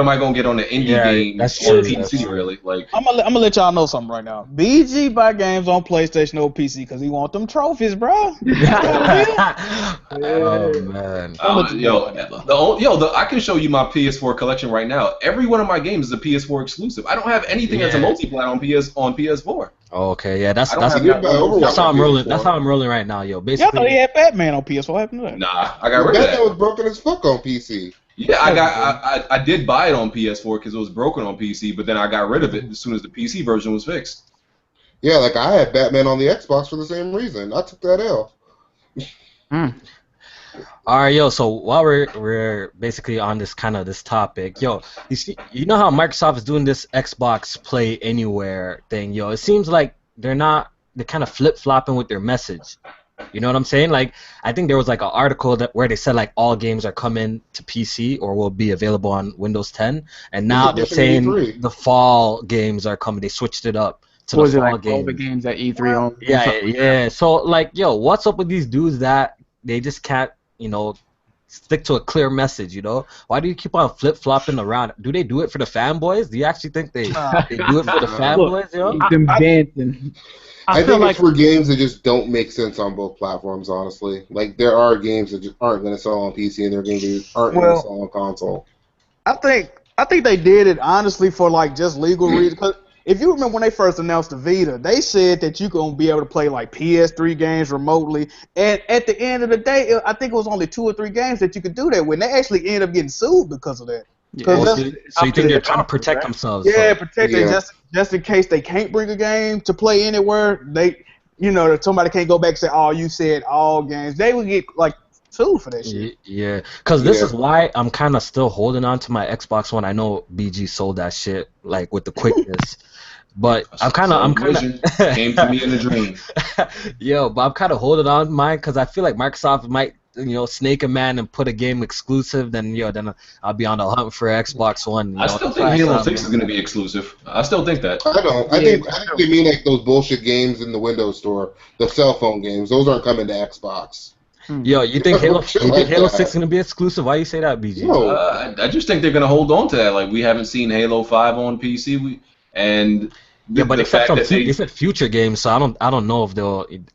am I gonna get on the indie game on PC really? Like I'm gonna let y'all know something right now. BG buy games on PlayStation or PC because he want them trophies, bro. Oh man. I can show you my PS4 collection right now. Every one of my games is a PS4 exclusive. I don't have anything that's a multiplayer on PS4. Oh, okay, yeah, that's how I'm rolling. That's how I'm rolling right now, yo. Basically, y'all know he had Batman on PS4. What happened to that? Nah, I got rid of that. Batman was broken as fuck on PC. Yeah, I did buy it on PS4 because it was broken on PC, but then I got rid of it as soon as the PC version was fixed. Yeah, like I had Batman on the Xbox for the same reason. I took that L. All right, yo. So while we're basically on this topic, yo, you know how Microsoft is doing this Xbox Play Anywhere thing, yo. It seems like they're kind of flip flopping with their message. You know what I'm saying? Like, I think there was like an article where they said like all games are coming to PC or will be available on Windows 10, and now they're saying E3. the fall games are coming. They switched it up to Was the it fall like games. all the games at E3 on? Yeah. So like, yo, what's up with these dudes that they just can't, stick to a clear message? Why do you keep on flip flopping around? Do they do it for the fanboys? Do you actually think they do it for the fanboys, yo? Keep them dancing. I I feel think like it's for games that just don't make sense on both platforms, honestly. Like, there are games that just aren't going to sell on PC, and there are games that just aren't going to sell on console. I think they did it honestly for like just legal reasons. Cause if you remember when they first announced the Vita, they said that you're gonna be able to play like PS3 games remotely. And at the end of the day, I think it was only 2 or 3 games that you could do that when. They actually ended up getting sued because of that. So you think they're trying to protect themselves? Yeah, so. protect it just in case they can't bring a game to play anywhere. They, somebody can't go back and say, "Oh, you said all games." They would get like sued for that shit. Yeah, because this is why I'm kind of still holding on to my Xbox One. I know BG sold that shit like with the quickness, but I'm kind of came to me in a dream. Yo, but I'm kind of holding on to mine because I feel like Microsoft might snake a man and put a game exclusive. Then I'll be on the hunt for Xbox One. I still think Halo 6 is going to be exclusive. I still think that. I don't. I think they mean like those bullshit games in the Windows Store, the cell phone games. Those aren't coming to Xbox. Yo, you think Halo 6 is going to be exclusive? Why you say that, BG? No. I just think they're going to hold on to that. Like, we haven't seen Halo 5 on PC. But they said future games, so I don't know if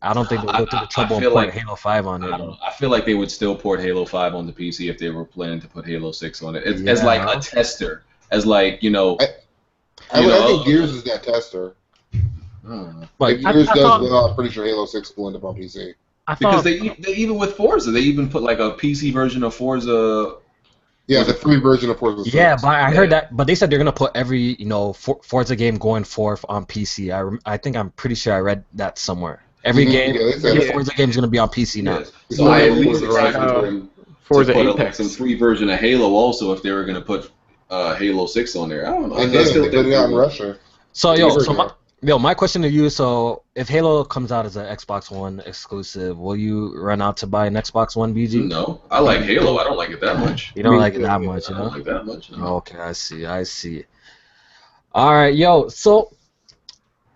I don't think they'll go through the trouble of putting Halo 5 on it. I feel like they would still port Halo 5 on the PC if they were planning to put Halo 6 on it. As like a tester. As like, I think Gears is that tester. Like, if Gears does well, I'm pretty sure Halo 6 will end up on PC. Because they even with Forza, they even put like a PC version of Forza. Yeah, the free version of Forza 6. Yeah, but I heard that. But they said they're gonna put every Forza game going forth on PC. I'm pretty sure I read that somewhere. Every Forza game is gonna be on PC now. Yeah. So I at least expect them Forza to put Apex. some free version of Halo also if they were gonna put Halo 6 on there. I don't know. And then they put it out in Russia. So my question to you: so if Halo comes out as an Xbox One exclusive, will you run out to buy an Xbox One, BG? No, I like Halo. I don't like it that much. You don't like it that much, I don't like that much. No. Okay, I see. All right, yo. So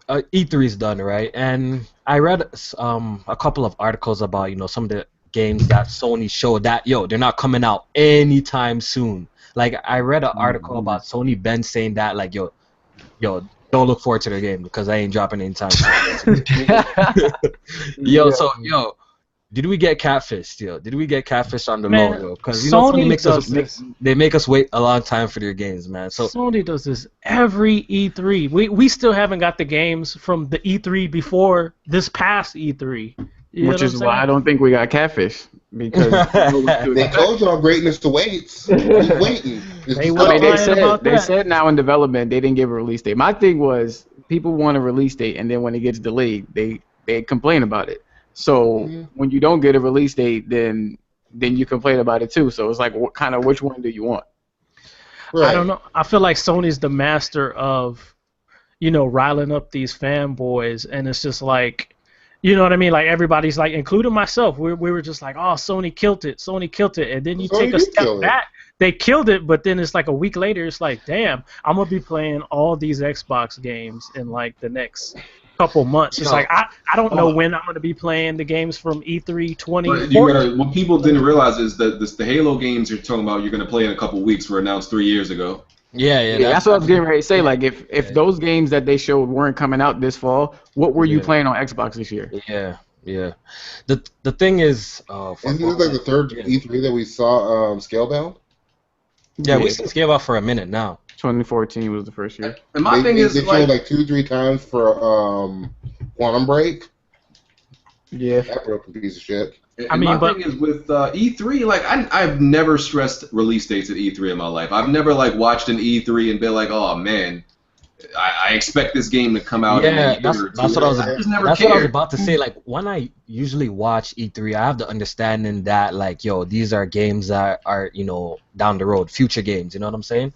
E3 is done, right? And I read a couple of articles about some of the games that Sony showed that they're not coming out anytime soon. Like I read an article about Sony Ben saying that like yo. Don't look forward to their game because I ain't dropping anytime soon. Did we get catfished? Did we get catfished on the logo? Because Sony make us wait a long time for their games, man. So Sony does this every E3. We still haven't got the games from the E3 before this past E3. Which is why I don't think we got catfish. Because they told y'all greatness awaits. Keep waiting. They said now in development they didn't give a release date. My thing was people want a release date and then when it gets delayed they complain about it. So when you don't get a release date then you complain about it too. So it's like which one do you want? Right. I don't know. I feel like Sony's the master of riling up these fanboys and it's just like you know what I mean? Like everybody's like, including myself, we were just like, oh, Sony killed it, and then you take a step back, they killed it, but then it's like a week later, it's like, damn, I'm gonna be playing all these Xbox games in like the next couple months. It's like I don't know when I'm gonna be playing the games from E3 2014. What people didn't realize is that the Halo games you're talking about, you're gonna play in a couple weeks, were announced 3 years ago. Yeah. That's what I was getting ready to say. Like, if those games that they showed weren't coming out this fall, what were you playing on Xbox this year? Yeah. The thing is, isn't this like the third E3 that we saw Scalebound? Yeah, we've seen Scalebound for a minute now. 2014 was the first year. And my thing is, they showed like 2-3 times for Quantum Break. Yeah, that broken piece of shit. And my thing is with E3, like I've never stressed release dates at E3 in my life. I've never like watched an E3 and been like, oh man, I expect this game to come out in a year or two. That's what I was. I just never That's cared. what I was about to say. Like when I usually watch E3, I have the understanding that like, yo, these are games that are down the road, future games. You know what I'm saying?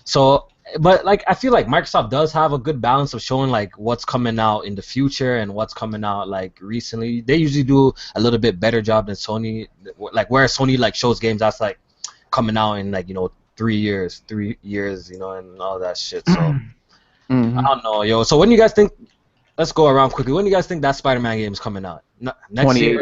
So, but like I feel like Microsoft does have a good balance of showing like what's coming out in the future and what's coming out like recently. They usually do a little bit better job than Sony. Like where Sony like shows games that's like coming out in like 3 years, and all that shit. So. I don't know, yo. So when do you guys think? Let's go around quickly. When do you guys think that Spider-Man game is coming out? Next year?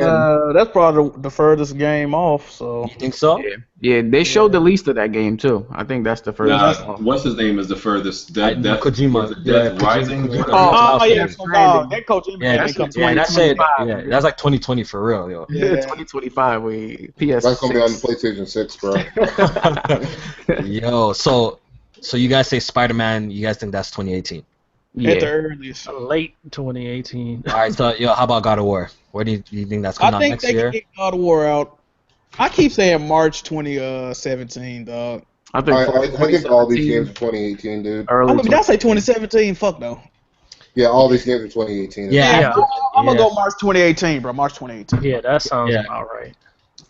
That's probably the furthest game off. So You think so? Yeah. They showed the least of that game too. I think that's the furthest. What's his name is the furthest? Kojima. Death Rising. yeah, that Kojima. That's like 2020 for real, yo. Yeah. 2025. PS. That's gonna be on the PlayStation 6, bro. Yo, so you guys say Spider-Man? You guys think that's 2018? At the earliest. Late 2018. All right, so how about God of War? Where do you think that's coming out next year? I think they can get God of War out. I keep saying March 2017, dog. I think all these games are 2018, dude. Did I say 2017? Fuck no. Yeah, all these games are 2018. Yeah. I'm gonna go March 2018, bro. March 2018. Yeah, that sounds about right.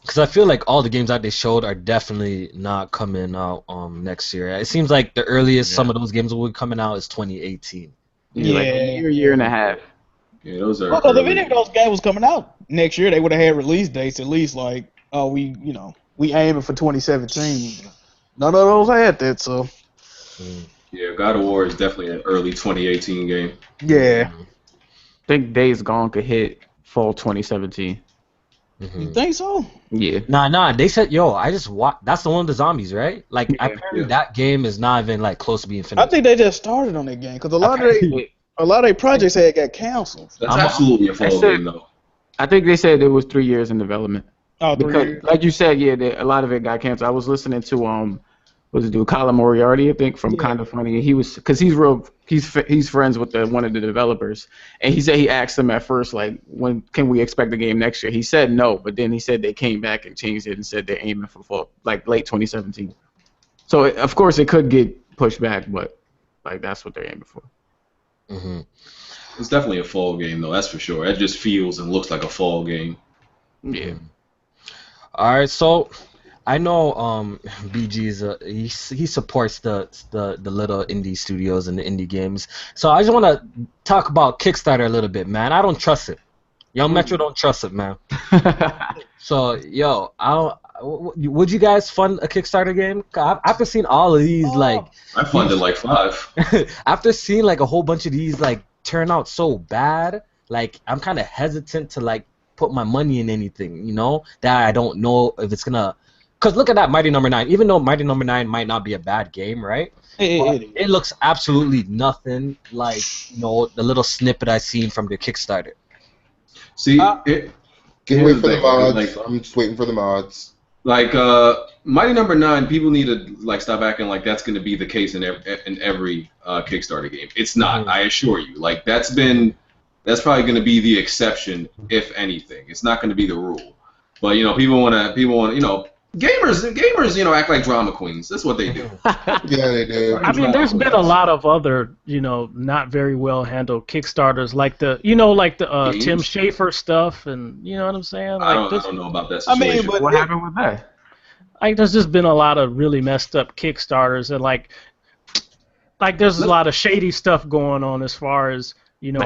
Because I feel like all the games that they showed are definitely not coming out next year. It seems like the earliest some of those games will be coming out is 2018. Yeah, like a year and a half. Yeah, those are. Because if any of those games was coming out next year, they would have had release dates at least like, we aiming for 2017. None of those had that, so. Yeah, God of War is definitely an early 2018 game. Yeah. I think Days Gone could hit fall 2017. You think so? Yeah. Nah. They said, I just watched. That's the one with the zombies, right? Like, apparently that game is not even like close to being finished. I think they just started on that game because a lot of their projects had got canceled. That's absolutely a fall game, though. I think they said it was 3 years in development. Oh, 3 years. Like you said, a lot of it got canceled. I was listening to what's it do? Colin Moriarty, I think, from Kind of Funny. He was, because he's friends with one of the developers, and he said he asked them at first, like, when can we expect the game next year? He said no, but then he said they came back and changed it and said they're aiming for fall, like late 2017. So of course it could get pushed back, but like that's what they're aiming for. It's definitely a fall game, though. That's for sure. It just feels and looks like a fall game. Yeah. All right, so. I know BG's he supports the little indie studios and the indie games. So I just want to talk about Kickstarter a little bit, man. I don't trust it. Metro don't trust it, man. So would you guys fund a Kickstarter game? After seeing all of these I funded like 5. After seeing like a whole bunch of these like turn out so bad, like I'm kind of hesitant to like put my money in anything, that I don't know if it's gonna. Because look at that Mighty Number 9. Even though Mighty Number 9 might not be a bad game, right? It looks absolutely nothing like the little snippet I seen from the Kickstarter. See, can't wait for the mods. I'm just waiting for the mods. Like Mighty Number 9, people need to like stop acting like that's going to be the case in every Kickstarter game. It's not. I assure you. Like that's probably going to be the exception, if anything. It's not going to be the rule. But people want Gamers, act like drama queens. That's what they do. Yeah, they do. I mean, there's been a lot of other, not very well handled Kickstarters, like the Tim Schafer stuff, and you know what I'm saying. Like, I don't know about that situation. I mean, but what happened with that? Like, there's just been a lot of really messed up Kickstarters, and like there's a lot of shady stuff going on as far as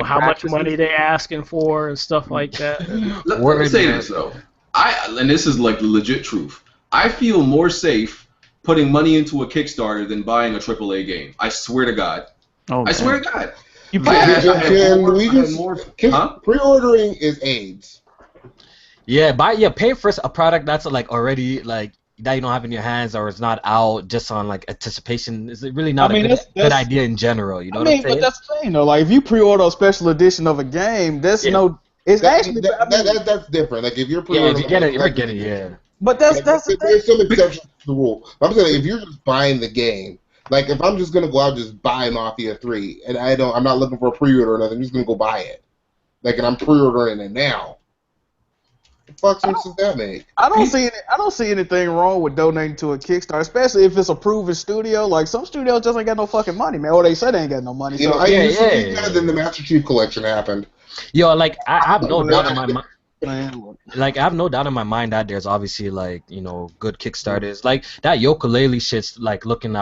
how much money they asking for and stuff like that. Let me say this though, and this is like the legit truth. I feel more safe putting money into a Kickstarter than buying a AAA game. I swear to God. I swear to God. Pre-ordering is AIDS. Yeah, paying for a product that's like already like that you don't have in your hands or it's not out just on like anticipation is really not a good idea in general. You know what I'm saying? But that's the thing though. Like if you pre-order a special edition of a game, that's It's actually that's different. Like if you're pre-ordering, if you get it, you're getting it. Yeah. But there's some exceptions to the rule. I'm saying if you're just buying the game, like if I'm just gonna go out and just buy Mafia 3, and I'm not looking for a pre-order or nothing. I'm just gonna go buy it. Like, and I'm pre-ordering it now. The fuck sense does that make? I don't see anything wrong with donating to a Kickstarter, especially if it's a proven studio. Like some studios just ain't got no fucking money, man. Or they say they ain't got no money. You know, I used to do that, then the Master Chief Collection happened. Yo, like I have no doubt in my mind. Like I have no doubt in my mind that there's obviously like good Kickstarters. Like that ukulele shit's like looking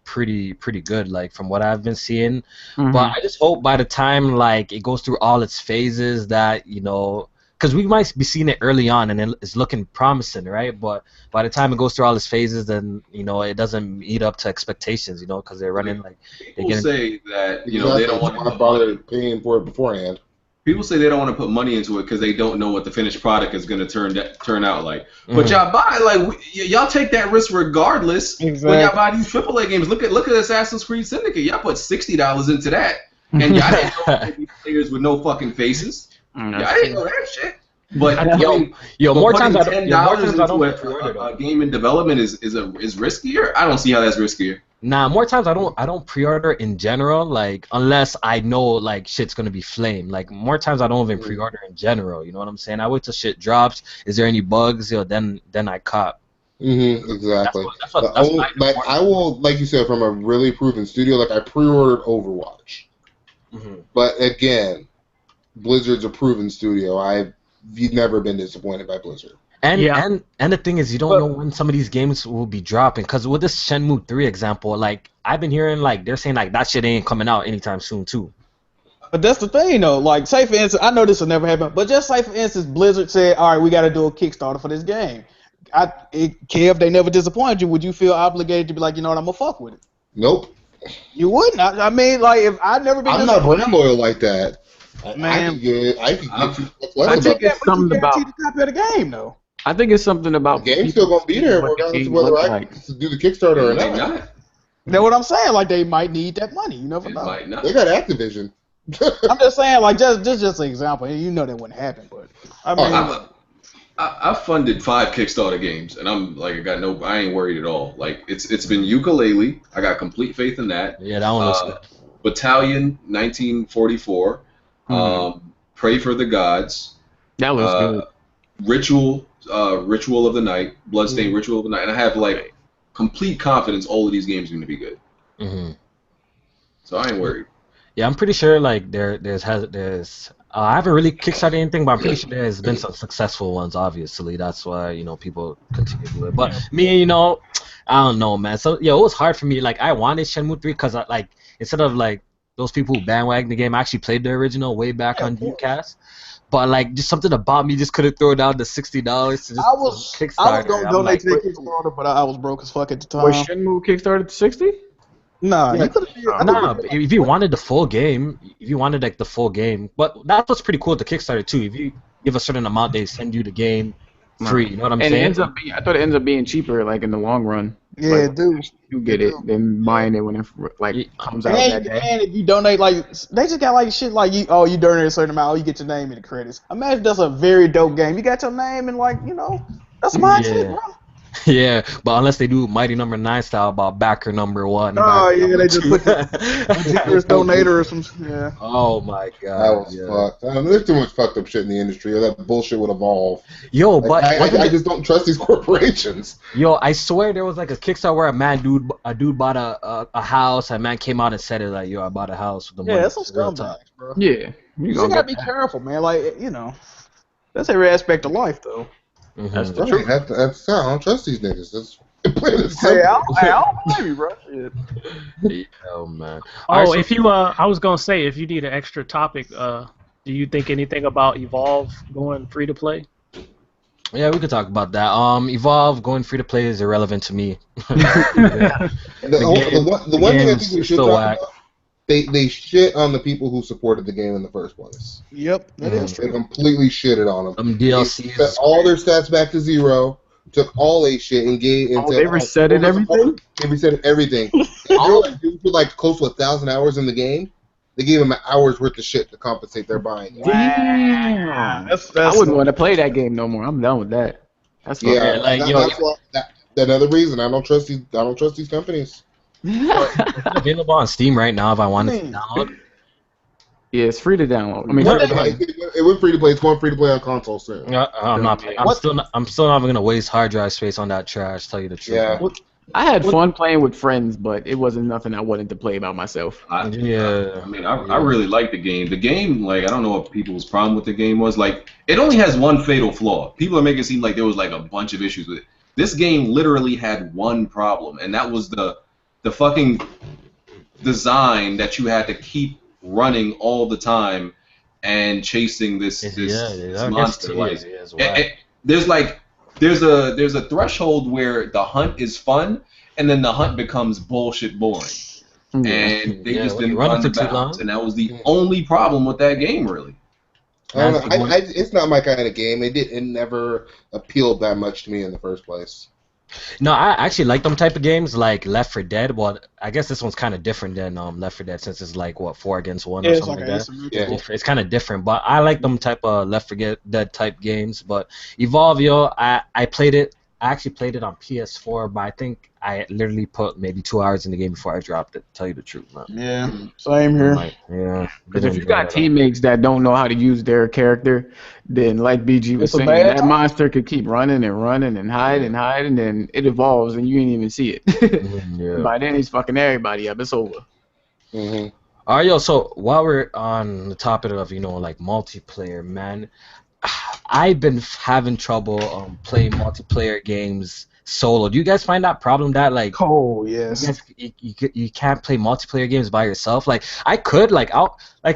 pretty good. Like from what I've been seeing. But I just hope by the time like it goes through all its phases that because we might be seeing it early on and it's looking promising, right? But by the time it goes through all its phases, then it doesn't meet up to expectations, because they're running like people say that they don't want to bother paying for it beforehand. People say they don't want to put money into it because they don't know what the finished product is going to turn out like. But y'all buy y'all take that risk regardless. Exactly. When y'all buy these AAA games, look at Assassin's Creed Syndicate. Y'all put $60 into that, and y'all didn't know these players with no fucking faces. Y'all didn't know that shit. But more times $10 into a game in development is riskier. I don't see how that's riskier. Nah, more times I don't pre-order in general, like unless I know like shit's gonna be flame. Like more times I don't even pre-order in general. You know what I'm saying? I wait till shit drops. Is there any bugs? Then I cop. Exactly. I will, like you said, from a really proven studio. Like I pre-ordered Overwatch, but again, Blizzard's a proven studio. I've never been disappointed by Blizzard. And the thing is, you don't know when some of these games will be dropping. Because with this Shenmue 3 example, like I've been hearing like they're saying like that shit ain't coming out anytime soon too. But that's the thing though. Like say for instance, I know this will never happen, but just say for instance, Blizzard said, all right, we got to do a Kickstarter for this game. Kev, they never disappointed you. Would you feel obligated to be like, you know what, I'm gonna fuck with it? Nope. You wouldn't. I mean, like if I'd never been. I'm not brand loyal like that. Man, I think it's something about the copy of the game though. I think it's something about the game's still gonna be there regardless of whether I do the Kickstarter or not. Know what I'm saying? Like they might need that money. You never know. They got Activision. I'm just saying, like just an example. You know that wouldn't happen, but I mean, I've funded 5 Kickstarter games, and I'm like I ain't worried at all. Like it's been Ukulele. I got complete faith in that. Yeah, that one looks good. Battalion 1944. Pray for the Gods. That looks good. Ritual of the Night, Bloodstained Ritual of the Night, and I have like complete confidence all of these games are going to be good. So I ain't worried. Yeah, I'm pretty sure like there's I haven't really kickstarted anything, but I'm pretty sure there's been some successful ones. Obviously, that's why people continue to do it. But me, I don't know, man. So it was hard for me. Like I wanted Shenmue 3 because like instead of like those people who bandwagon the game, I actually played the original way back on Dreamcast. But like, just something about me just couldn't throw down the $60 to just Kickstarter. I was gonna donate to the Kickstarter, but I was broke as fuck at the time. Was Shenmue Kickstarted to 60? Nah, you if you wanted the full game, like the full game, but that's what's pretty cool with the Kickstarter too. If you give a certain amount, they send you the game free. You know what I'm saying? I thought it ends up being cheaper, like in the long run. Yeah, like, dude. You get it, then buying it when it comes out that day. And if you donate, like they just got like shit like you donate a certain amount, you get your name in the credits. Imagine that's a very dope game. You got your name and like that's my shit, bro. Yeah, but unless they do Mighty Number 9 style about backer number 1. Oh yeah, they just put the generous donator or some. Yeah. Oh my god. That was fucked. There's too much fucked up shit in the industry. Or that bullshit would evolve. Yo, like, but I just don't trust these corporations. Yo, I swear there was like a Kickstarter where a dude bought a house. A man came out and said it like, "Yo, I bought a house with the money." Yeah, that's some scumbags, bro. Yeah, you gotta be careful, man. Like that's every aspect of life, though. That's the truth. I don't trust these niggas. That's hey, I don't blame you, bro. Shit. Oh man. If you I was gonna say if you need an extra topic, do you think anything about Evolve going free to play? Yeah, we could talk about that. Evolve going free to play is irrelevant to me. The one thing I think we should talk about. They shit on the people who supported the game in the first place. Yep, that is true. They completely shitted on them. DLCs. They set all their stats back to 0, took all their shit and gave. They resetted everything? They resetted everything. Dudes with like close to 1,000 hours in the game, they gave them an hour's worth of shit to compensate their buying. Wow. That's I wouldn't want to play that game no more. I'm done with that. That's another reason I don't trust these companies. It's available on Steam right now if I wanted to download. Yeah, it's free to download. I mean, it went free to play. It's going free to play on console soon. I'm not. I'm still not gonna waste hard drive space on that trash. Tell you the truth. Yeah. I had fun playing with friends, but it wasn't nothing I wanted to play by myself. I really like the game. The game, like, I don't know what people's problem with the game was. Like, it only has one fatal flaw. People are making it seem like there was like a bunch of issues with it. This game literally had one problem, and that was the fucking design that you had to keep running all the time and chasing this monster. Like, there's a threshold where the hunt is fun, and then the hunt becomes bullshit boring. And they just didn't run the balance, and that was the only problem with that game, really. I don't know. It's not my kind of game. It never appealed that much to me in the first place. No, I actually like them type of games, like Left 4 Dead. Well, I guess this one's kind of different than Left 4 Dead, since it's like, what, 4 against 1 or something like that. Yeah. It's kind of different, but I like them type of Left 4 Dead type games. But Evolve, yo, I played it. I actually played it on PS4, but I think I literally put maybe 2 hours in the game before I dropped it, to tell you the truth, man. Yeah, same here. Yeah. Because if you got teammates that don't know how to use their character, then like BG was saying, that monster could keep running and running and hide and hide, and then it evolves and you didn't even see it. By then he's fucking everybody up. It's over. All right, yo, so while we're on the topic of, like multiplayer, man, I've been having trouble playing multiplayer games solo. Do you guys find that problem that, like, yes, you can't play multiplayer games by yourself? Like, I could, like,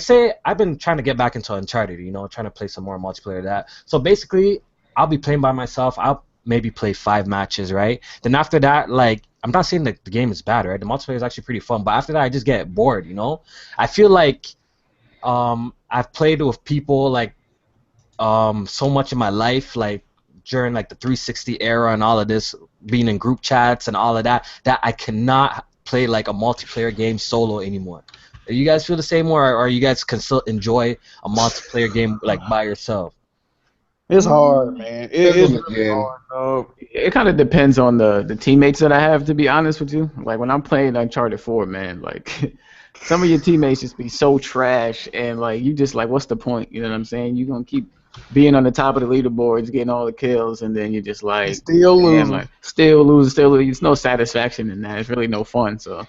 say I've been trying to get back into Uncharted, trying to play some more multiplayer of that. So basically, I'll be playing by myself. I'll maybe play 5 matches, right? Then after that, like, I'm not saying that the game is bad, right? The multiplayer is actually pretty fun, but after that, I just get bored, I feel like I've played with people, like, so much in my life, like during like the 360 era and all of this, being in group chats and all of that I cannot play like a multiplayer game solo anymore. Do you guys feel the same, or you guys can still enjoy a multiplayer game like by yourself? It's hard, man. It's really hard, though. It kind of depends on the teammates that I have, to be honest with you. Like when I'm playing Uncharted 4, man, like some of your teammates just be so trash, and like you just like, what's the point? You know what I'm saying? You're gonna keep being on the top of the leaderboards, getting all the kills, and then you're just like still losing. Still losing. It's no satisfaction in that. It's really no fun. So,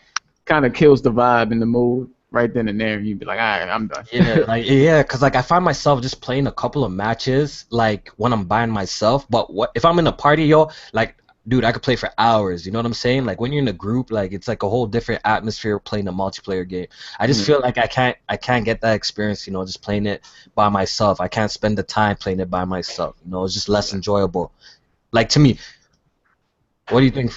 kind of kills the vibe and the mood right then and there. And you'd be like, all right, I'm done. Because like I find myself just playing a couple of matches like when I'm by myself. But if I'm in a party, yo, like, dude, I could play for hours. You know what I'm saying? Like when you're in a group, like it's like a whole different atmosphere playing a multiplayer game. I just feel like I can't get that experience, just playing it by myself. I can't spend the time playing it by myself. It's just less enjoyable. Like to me. What do you think?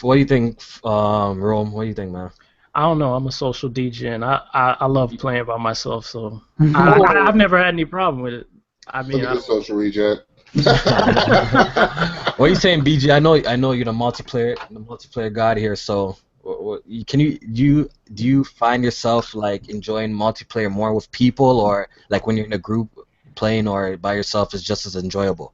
Rome? What do you think, man? I don't know. I'm a social DJ, and I love playing by myself, so I've never had any problem with it. I mean, I'm a social reject. What are you saying, BG? I know you're the multiplayer god here. So, do you find yourself like enjoying multiplayer more with people, or like when you're in a group playing, or by yourself is just as enjoyable?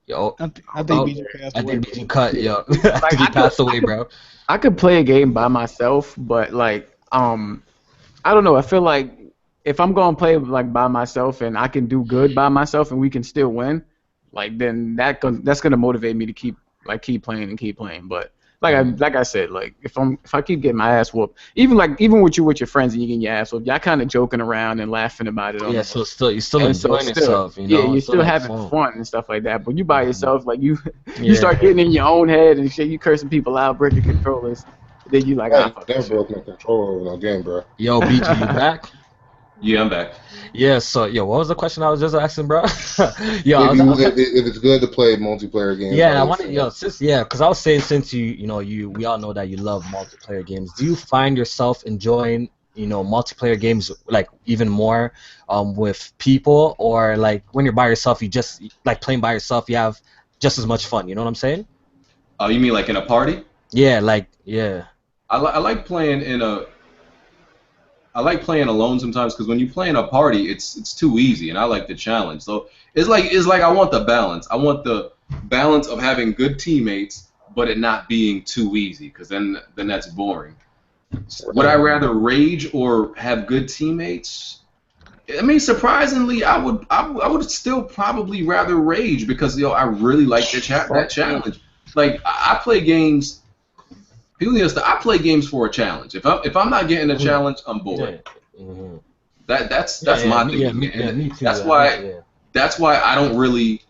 Yo, I think BG passed away. I think BG cut. Yo, I think he passed away, bro. I could play a game by myself, but like I don't know. I feel like if I'm gonna play like by myself and I can do good by myself and we can still win, like then that's gonna motivate me to keep playing and keep playing. But like I said, like if I keep getting my ass whooped, even with your friends and you getting your ass whooped, y'all kind of joking around and laughing about it. So you're still enjoying yourself, Yeah, you're still having fun and stuff like that. But you by yourself, like you start getting in your own head and shit. You cursing people out, breaking controllers. Then you like, never broke my controller in no game, bro. Yo, BG, you back? Yeah, I'm back. Yeah, so, what was the question I was just asking, bro? If it's good to play multiplayer games. Yeah, I wanted, because I was saying, since we all know that you love multiplayer games. Do you find yourself enjoying, multiplayer games like even more with people, or like when you're by yourself, you just like playing by yourself, you have just as much fun? You know what I'm saying? Oh, you mean like in a party? Yeah, I like playing I like playing alone sometimes, because when you play in a party, it's too easy, and I like the challenge. So it's like I want the balance. I want the balance of having good teammates, but it not being too easy, because then that's boring. Would I rather rage or have good teammates? I mean, surprisingly, I would still probably rather rage because I really like that challenge. Like I play games. People need to. I play games for a challenge. If I'm not getting a challenge, I'm bored. Yeah. Mm-hmm. That's my thing. Me too. That's why I don't really.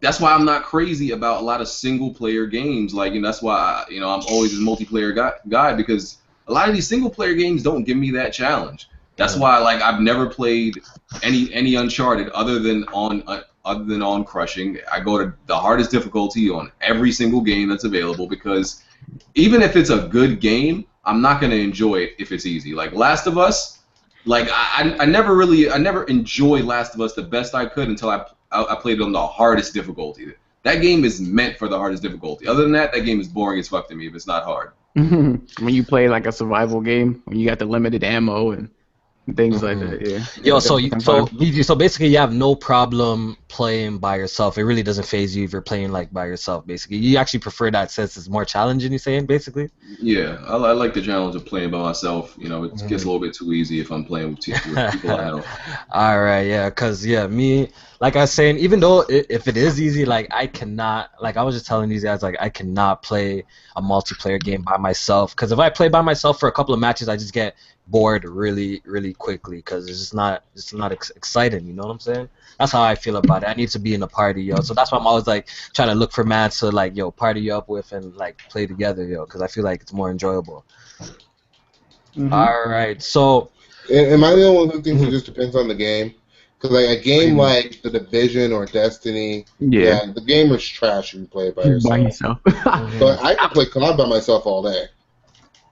That's why I'm not crazy about a lot of single player games. Like, that's why I'm always a multiplayer guy because a lot of these single player games don't give me that challenge. That's why I've never played any Uncharted other than on Crushing. I go to the hardest difficulty on every single game that's available because even if it's a good game, I'm not gonna enjoy it if it's easy. Like Last of Us, I never enjoyed Last of Us the best I could until I played it on the hardest difficulty. That game is meant for the hardest difficulty. Other than that game is boring as fuck to me if it's not hard. When you play like a survival game, when you got the limited ammo and things like that, yeah. Yo, so basically you have no problem playing by yourself. It really doesn't phase you if you're playing by yourself. Basically, you actually prefer that since it's more challenging. You saying basically? Yeah, I like the challenge of playing by myself. It gets a little bit too easy if I'm playing with people I know. All right, yeah, cause me, like I was saying, even though if it is easy, I cannot. I was just telling these guys, I cannot play a multiplayer game by myself. Cause if I play by myself for a couple of matches, I just get bored really, really quickly because it's just not exciting. You know what I'm saying? That's how I feel about it. I need to be in a party, yo. So that's why I'm always trying to look for mans to party up with and play together, yo, because I feel like it's more enjoyable. Mm-hmm. All right, so. Am I the only one who thinks it just depends on the game? Because a game like The Division or Destiny, the game is trash if you play it by yourself. But I can play COD by myself all day.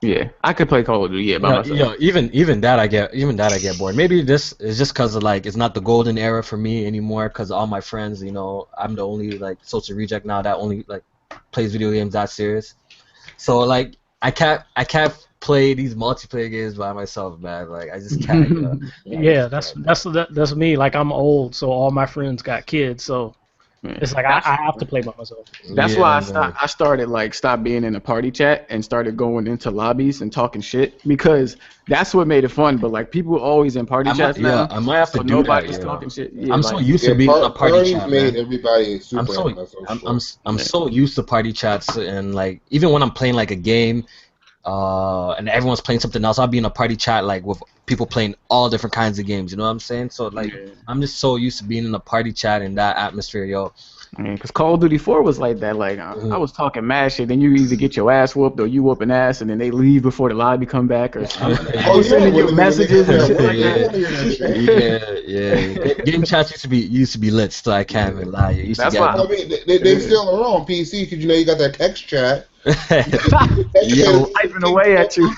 Yeah, I could play Call of Duty by myself. Yo, even that I get bored. Maybe this is just because it's not the golden era for me anymore. Because all my friends, I'm the only social reject now that only plays video games that serious. So I can't play these multiplayer games by myself, man. I just can't. Yeah, that's me. I'm old, so all my friends got kids, so. It's I have to play by myself. That's why I started stopped being in a party chat and started going into lobbies and talking shit because that's what made it fun. But people always in party chats now. Yeah, I might have to do nobody's that. Talking shit. Yeah, I'm so used to being in a party chat. Made everybody super I'm so used to party chats and even when I'm playing a game, and everyone's playing something else, I'll be in a party chat with people playing all different kinds of games. You know what I'm saying? So I'm just so used to being in a party chat in that atmosphere, yo. Because Call of Duty 4 was like that. I was talking mad shit, then you either get your ass whooped or you whooping ass, and then they leave before the lobby come back or sending you messages and shit like that. Yeah. Game chats used to be lit. Still, I can't even lie. That's why they still are on PC because you got that text chat. Yo, typing away at you.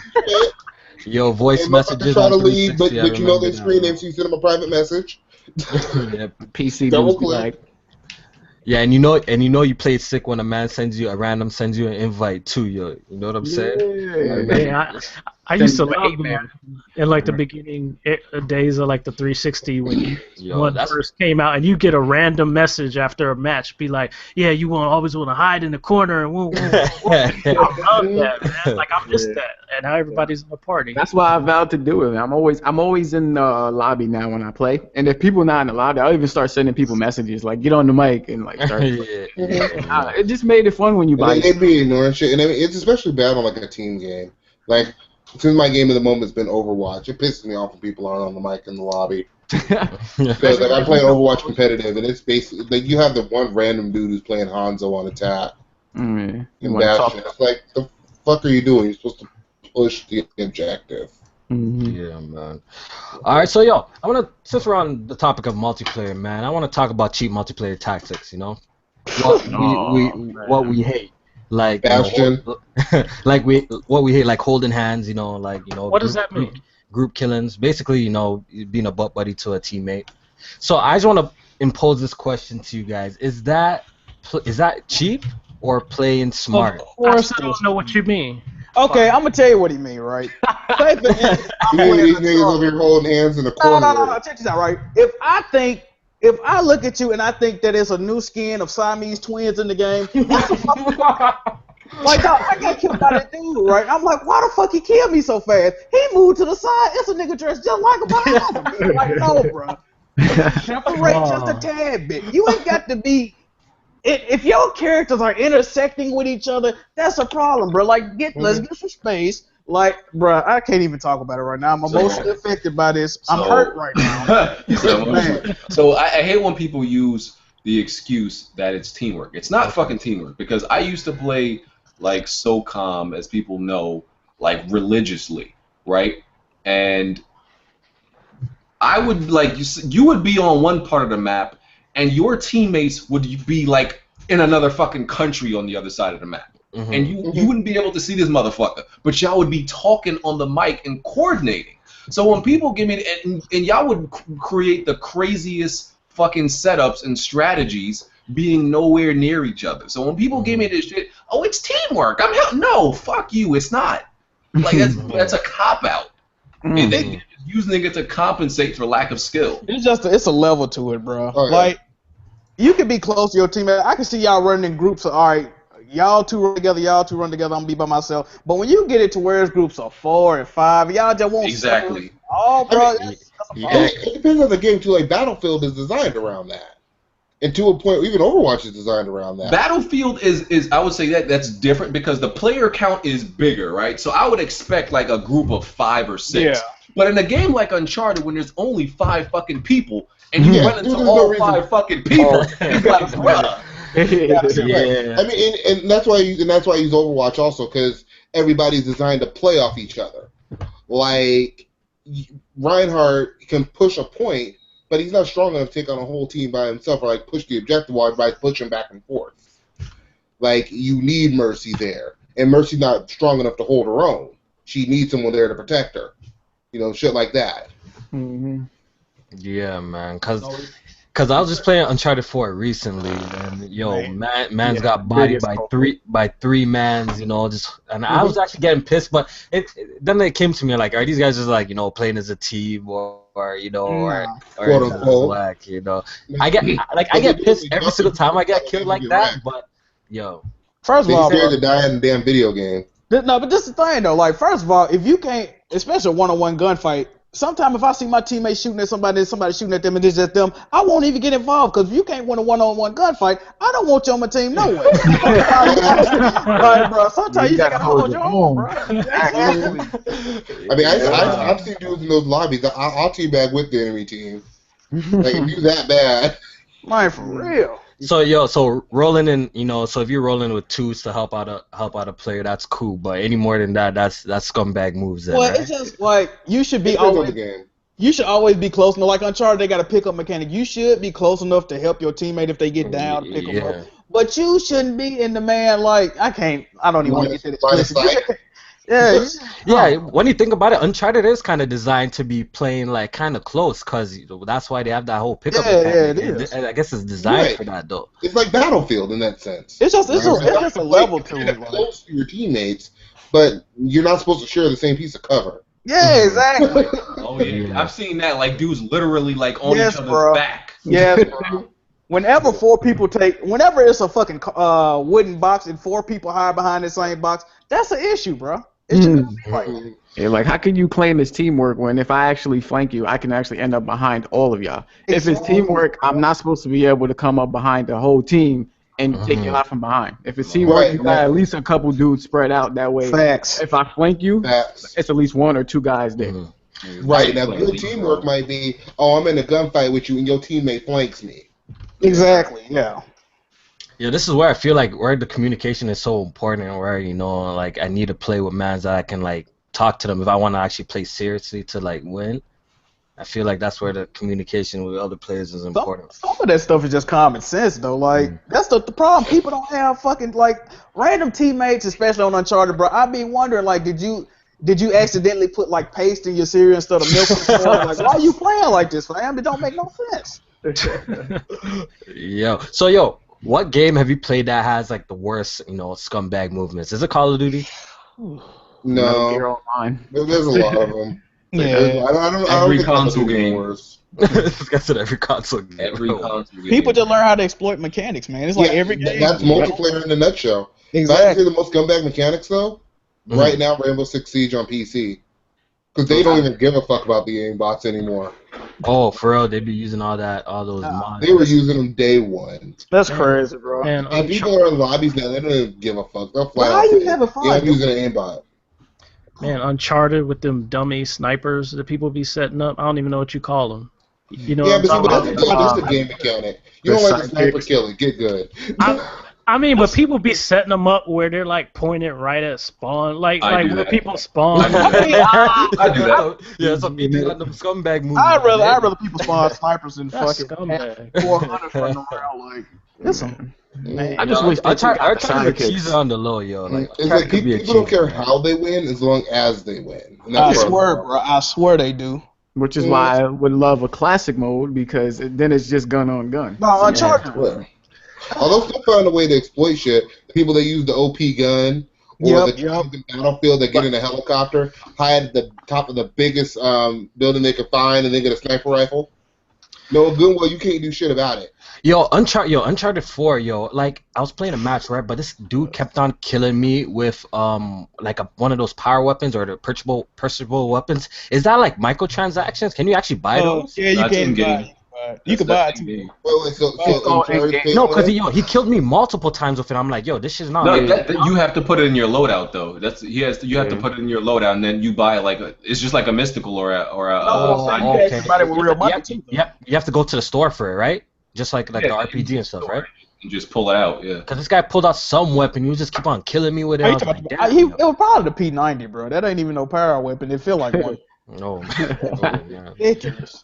Yo, voice messages. Try to leave, but they screen name, so you send them a private message. PC double click. Yeah, and you played sick when a man sends you an invite too, yo. You know what I'm saying? Yeah, I used to love man in the beginning days of the 360 when one first came out, and you get a random message after a match, be like, yeah, you always want to hide in the corner and woo. I love that, man. I miss that, and now everybody's in the party. That's why I vowed to do it. I'm always in the lobby now when I play, and if people not in the lobby, I'll even start sending people messages get on the mic and start. It just made it fun when you buy. They be ignoring shit, and it's especially bad on a team game. Since my game of the moment has been Overwatch, it pisses me off when people aren't on the mic in the lobby. Because I play Overwatch competitive, and it's basically you have the one random dude who's playing Hanzo on a tap. Mm-hmm. It's the fuck are you doing? You're supposed to push the objective. Mm-hmm. Yeah, man. All right, so since we're on the topic of multiplayer, man, I want to talk about cheap multiplayer tactics. What we hate. Bastion. What we hate, holding hands, What does that mean? Group killings, basically, being a butt buddy to a teammate. So I just want to impose this question to you guys: Is that cheap or playing smart? I still don't know what you mean. Okay, I'm gonna tell you what he mean, right? These niggas over here holding hands in the corner. No, check this out, right? If I look at you and I think that there's a new skin of Siamese twins in the game, Like, dog, I got killed by that dude, right? I'm like, why the fuck he killed me so fast? He moved to the side. It's a nigga dressed just like him behind him. Like, no, bro. Separate just a tad bit. You ain't got to be. If your characters are intersecting with each other, that's a problem, bro. Like, let's get some space. Like, bro, I can't even talk about it right now. I'm emotionally affected by this. I'm hurt right now. So I hate when people use the excuse that it's teamwork. It's not fucking teamwork, because I used to play like SOCOM, as people know, like religiously, right? And I would like you would be on one part of the map, and your teammates would be like in another fucking country on the other side of the map. Mm-hmm. And you wouldn't be able to see this motherfucker, but y'all would be talking on the mic and coordinating. So when people give me and y'all would create the craziest fucking setups and strategies, being nowhere near each other. So when people give me this shit, oh, it's teamwork. No, fuck you, it's not. Like that's a cop out. And they using it to compensate for lack of skill. It's a level to it, bro. Like, you could be close to your teammate. I can see y'all running in groups of, all right, y'all two run together, I'm gonna be by myself. But when you get it to where it's groups of 4 and 5, y'all just won't. Exactly. Oh, bro. It depends on the game too. Like Battlefield is designed around that, and to a point, even Overwatch is designed around that. Battlefield is I would say that's different because the player count is bigger, right? So I would expect like a group of 5 or 6. Yeah. But in a game like Uncharted, when there's only 5 fucking people, and you run into all 5 fucking people, it's like, bruh. Yeah. I mean, and that's why I use Overwatch also, because everybody's designed to play off each other. Like Reinhardt can push a point, but he's not strong enough to take on a whole team by himself, or like push the objective while by pushing back and forth. Like, you need Mercy there, and Mercy's not strong enough to hold her own. She needs someone there to protect her. You know, shit like that. Mm-hmm. Yeah, man. Cause I was just playing Uncharted 4 recently, and man's got bodied by three mans, you know, and I was actually getting pissed, but then it came to me like, are these guys just like, you know, playing as a team or you know, or black, you know? I get pissed every single time I get killed like that, but first of all, scared to die in a damn video game. No, but this is the thing though. Like, first of all, if you can't, especially a one-on-one gunfight, sometimes if I see my teammates shooting at somebody shooting at them and it's just them, I won't even get involved, because if you can't win a one-on-one gunfight, I don't want you on my team no way. Right, bro. Sometimes you just gotta hold your own, bro. I mean, I've seen dudes in those lobbies. I'll teabag with the enemy team. Like, if you that bad. Man, for real. So rolling in, you know, so if you're rolling with 2s to help out a player, that's cool. But any more than that, that's scumbag moves. Then, right? It's just like you should be always. You should always be close enough. Like Uncharted, they got a pickup mechanic. You should be close enough to help your teammate if they get down to pick them up. But you shouldn't be in the man like I don't even want to get to this. Yeah. When you think about it, Uncharted is kind of designed to be playing like kind of close, because that's why they have that whole pickup. I guess it's designed for that though. It's like Battlefield in that sense. It's just a level to it. Close to your teammates, but you're not supposed to share the same piece of cover. Yeah, exactly. Oh yeah, I've seen that. Like, dudes literally like on each other's back. Yes, bro. Whenever it's a fucking wooden box and 4 people hide behind the same box, that's an issue, bro. It shouldn't be like that. Yeah, like, how can you claim it's teamwork when if I actually flank you, I can actually end up behind all of y'all? Exactly. If it's teamwork, I'm not supposed to be able to come up behind the whole team and take you out from behind. If it's teamwork, you got at least a couple dudes spread out that way. Facts. If I flank you, it's at least 1 or 2 guys there. Right. Now, good teamwork might be, I'm in a gunfight with you and your teammate flanks me. Exactly. Yeah. Yeah, this is where I feel like where the communication is so important, and where, you know, like, I need to play with mans that I can like talk to them if I want to actually play seriously to like win. I feel like that's where the communication with other players is important. Some of that stuff is just common sense though. Like, that's the problem. People don't have fucking like random teammates, especially on Uncharted, bro. I be wondering, like, did you accidentally put like paste in your cereal instead of milk? Like, why are you playing like this, fam? It don't make no sense. What game have you played that has like the worst, you know, scumbag movements? Is it Call of Duty? No. There's a lot of them. Yeah. I don't every think console game. This guy said every console game. Every console game. People just learn how to exploit mechanics, man. It's like every game. That's multiplayer in a nutshell. If I had to Exactly. say the most scumbag mechanics, though, right now, Rainbow Six Siege on PC. Because they don't even give a fuck about the aimbots anymore. Oh, for real, they be using all those Nah, mods. They were using them day one. that's crazy, bro. Man, And people are in lobbies now, they don't even give a fuck. They'll flat Why out you say, having yeah, fun? I'm using an aimbot. Man, Uncharted with them dummy snipers that people be setting up. I don't even know what you call them. You know Yeah, what I'm but talking that's about? just a game mechanic. You don't like the sniper kill it, get good. I mean, but people be setting them up where they're like pointed right at spawn, like where that. people spawn. I do that. I do that. Yeah, some people got them scumbag movies. I'd rather people spawn snipers than That's fucking scumbag. 400 running around like listen. Man, I just wish they try got the to Sonic cheese kicks. it on the low, yo. Like, It's try like to be a people don't cheese, care man. how they win as long as they win. And I that's where I'm swear, from. bro. I swear they do. Which is why I would love a classic mode because then it's just gun on gun. No, Uncharted. Swear. Although still find a way to exploit shit. People that use the OP gun or the tank in Battlefield that get in a helicopter, hide at the top of the biggest building they could find, and then get a sniper rifle. No, good. Well, you can't do shit about it. Yo, Uncharted 4, yo, like I was playing a match, right? But this dude kept on killing me with like one of those power weapons or the purchasable weapons. Is that like microtransactions? Can you actually buy those? Yeah, you That's can in-game. buy it. You can buy it too. in-game. Wait, so Uncharted pays No, for because that? he killed me multiple times with it. I'm like, yo, this shit's not. No, right. you have to put it in your loadout though. You have to put it in your loadout, and then you buy it's just like a mystical or a. You can buy it with real money too. Yep, you have to go to the store for it, right? Just like the RPG and stuff, right? You just pull it out, yeah. Because this guy pulled out some weapon, you just keep on killing me with it. I was like, damn, It yo. was probably the P90, bro. That ain't even no power weapon. It feel like one. Oh, man. Ridiculous.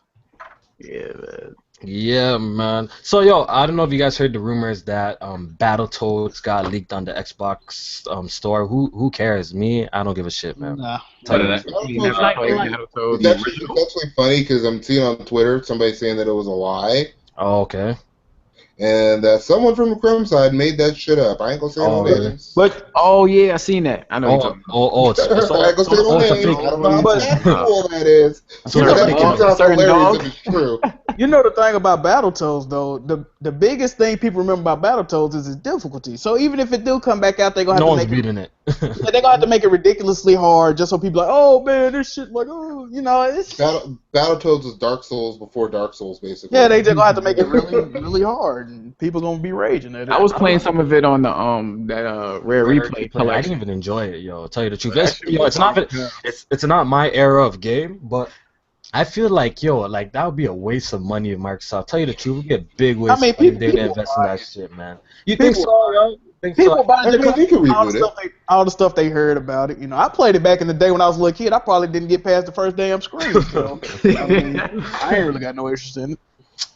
Yeah, man. Yeah, man. So, yo, I don't know if you guys heard the rumors that Battletoads got leaked on the Xbox store. Who cares? Me, I don't give a shit, man. Nah. It's actually funny because I'm seeing on Twitter somebody saying that it was a lie. Oh, okay. And someone from the Chrome side made that shit up. I ain't gonna say no really? names. But Yeah, I seen that. I know. It's I ain't gonna say no names. I don't know how cool that is. So You know, that certain sounds certain hilarious dog. if it's true. you know the thing about Battletoads though, the biggest thing people remember about Battletoads is its difficulty. So even if it do come back out, they're gonna have no to one's make beating it. they're gonna have to make it ridiculously hard just so people are like, oh man, this shit like it's Battletoads is Dark Souls before Dark Souls, basically. yeah, they just gonna have to make it really hard, and people gonna be raging at it. I was playing some of it on the that Rare Replay I collection. didn't even enjoy it, yo. I'll tell you the truth. It's not my era of game, but I feel like that would be a waste of money if Microsoft. Tell you the truth, it would be a big waste of money if they didn't invest in that shit, man. You think so, yo? People buy it I think you can all the reboot it. all the stuff they heard about it. I played it back in the day when I was a little kid. I probably didn't get past the first damn screen. So, I ain't really got no interest in it.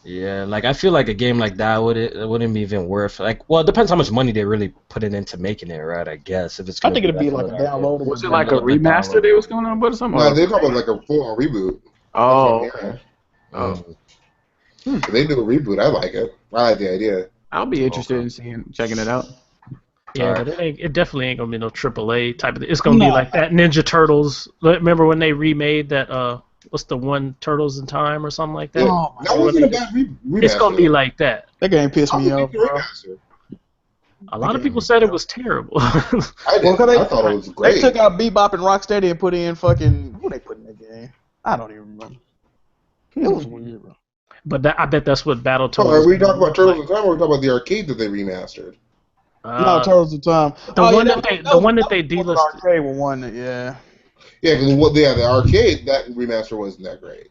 Yeah, like I feel like a game like that wouldn't be even worth. Like, well, it depends how much money they really put into making it, right? I guess if it's. I think it'd be like a downloadable. Was it like a remaster they was going on about or something? No, they're talking about like a full reboot. Oh, okay. Mm. If they do a reboot, I like it. I like the idea. I'll be interested in checking it out. Yeah, but it definitely ain't gonna be no AAA type of thing. It's gonna be like that Ninja Turtles. Remember when they remade that? What's the one Turtles in Time or something like that? Oh, my That wasn't a bad remaster. It's gonna be like that. That game pissed me off, bro. A lot of people said it was terrible. I thought it was great. They took out Bebop and Rocksteady and put in fucking who they put in that game? I don't even remember. It was weird, bro. But I bet that's what Battletoads. Oh, are we talking about Turtles in Time or are we talking about the arcade that they remastered? No, Turtles in Time. The one that they delisted. Arcade was one that, yeah. Yeah, because the arcade, that remaster wasn't that great.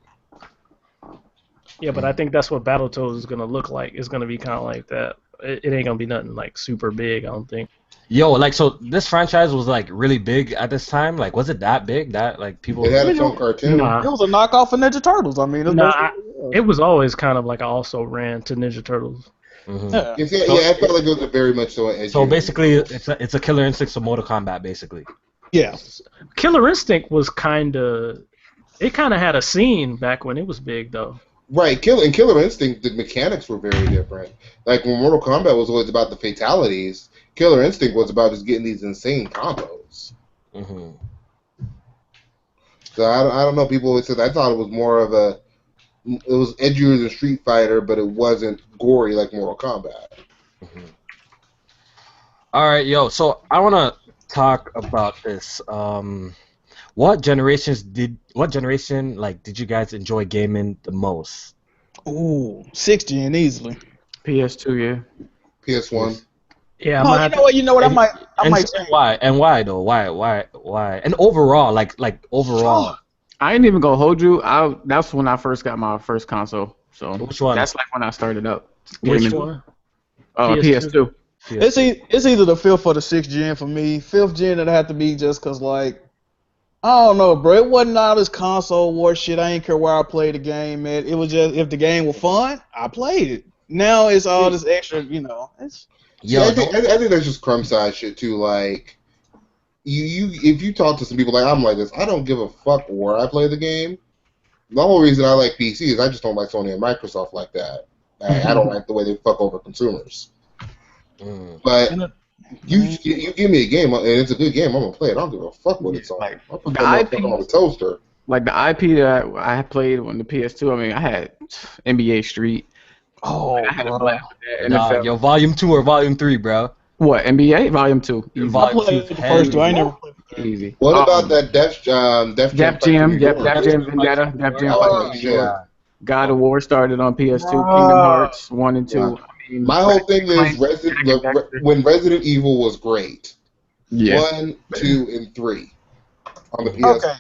Yeah, but I think that's what Battletoads is gonna look like. It's gonna be kind of like that. It ain't gonna be nothing like super big, I don't think. Yo, like, so this franchise was like really big at this time. Like, was it that big that like people? It had its own cartoon. Nah. It was a knockoff of Ninja Turtles. I mean, It was always kind of like I also ran to Ninja Turtles. Mhm. yeah. I felt like it was a very much so. So basically, it's a Killer Instinct of Mortal Kombat, basically. Yeah. Killer Instinct was kind of had a scene back when it was big though. Right, Killer Instinct, the mechanics were very different. Like when Mortal Kombat was always about the fatalities, Killer Instinct was about just getting these insane combos. Mm-hmm. So I don't know. People always said I thought it was more of it was edgier than Street Fighter, but it wasn't gory like Mortal Kombat. Mm-hmm. All right, yo. So I want to talk about this. What generation like did you guys enjoy gaming the most? Ooh, 6 gen easily. PS2, yeah. PS1. Yeah, No, you know what? I might And change. why? And why though? Why? And overall, like overall, I ain't even gonna hold you. That's when I first got my first console. So which one? that's like when I started up. which gaming. one? PS2. It's either the 5th or the 6th gen for me. 5th gen it'd have to be just cause like I don't know, bro. It wasn't all this console war shit. I ain't care where I played the game, man. It was just if the game was fun, I played it. Now it's all this extra, It's Yo, I think that's just crumb size shit too. Like, if you talk to some people like I'm like this, I don't give a fuck where I play the game. The whole reason I like PC is I just don't like Sony and Microsoft like that. I don't like the way they fuck over consumers. But you give me a game and it's a good game, I'm gonna play it. I don't give a fuck what it's on. Like, I'll put that motherfucker on the toaster. Like the IP that I had played on the PS2. I mean, I had NBA Street. oh, I had a blast with that. nah, NFL. yo, Volume 2 or Volume 3, bro? What, NBA? Volume 2. Easy. I Volume played 2 the first two. I ain't never played the third. Easy. What about that Def Jam? Def Jam? Yep, Def Jam Vendetta. Def Jam Oh, Fighting. shit. God of War started on PS2. Kingdom Hearts 1 and 2. Yeah. I mean, My whole thing is when Resident Evil was great. yeah. 1, 2, and 3 on the PS. Okay.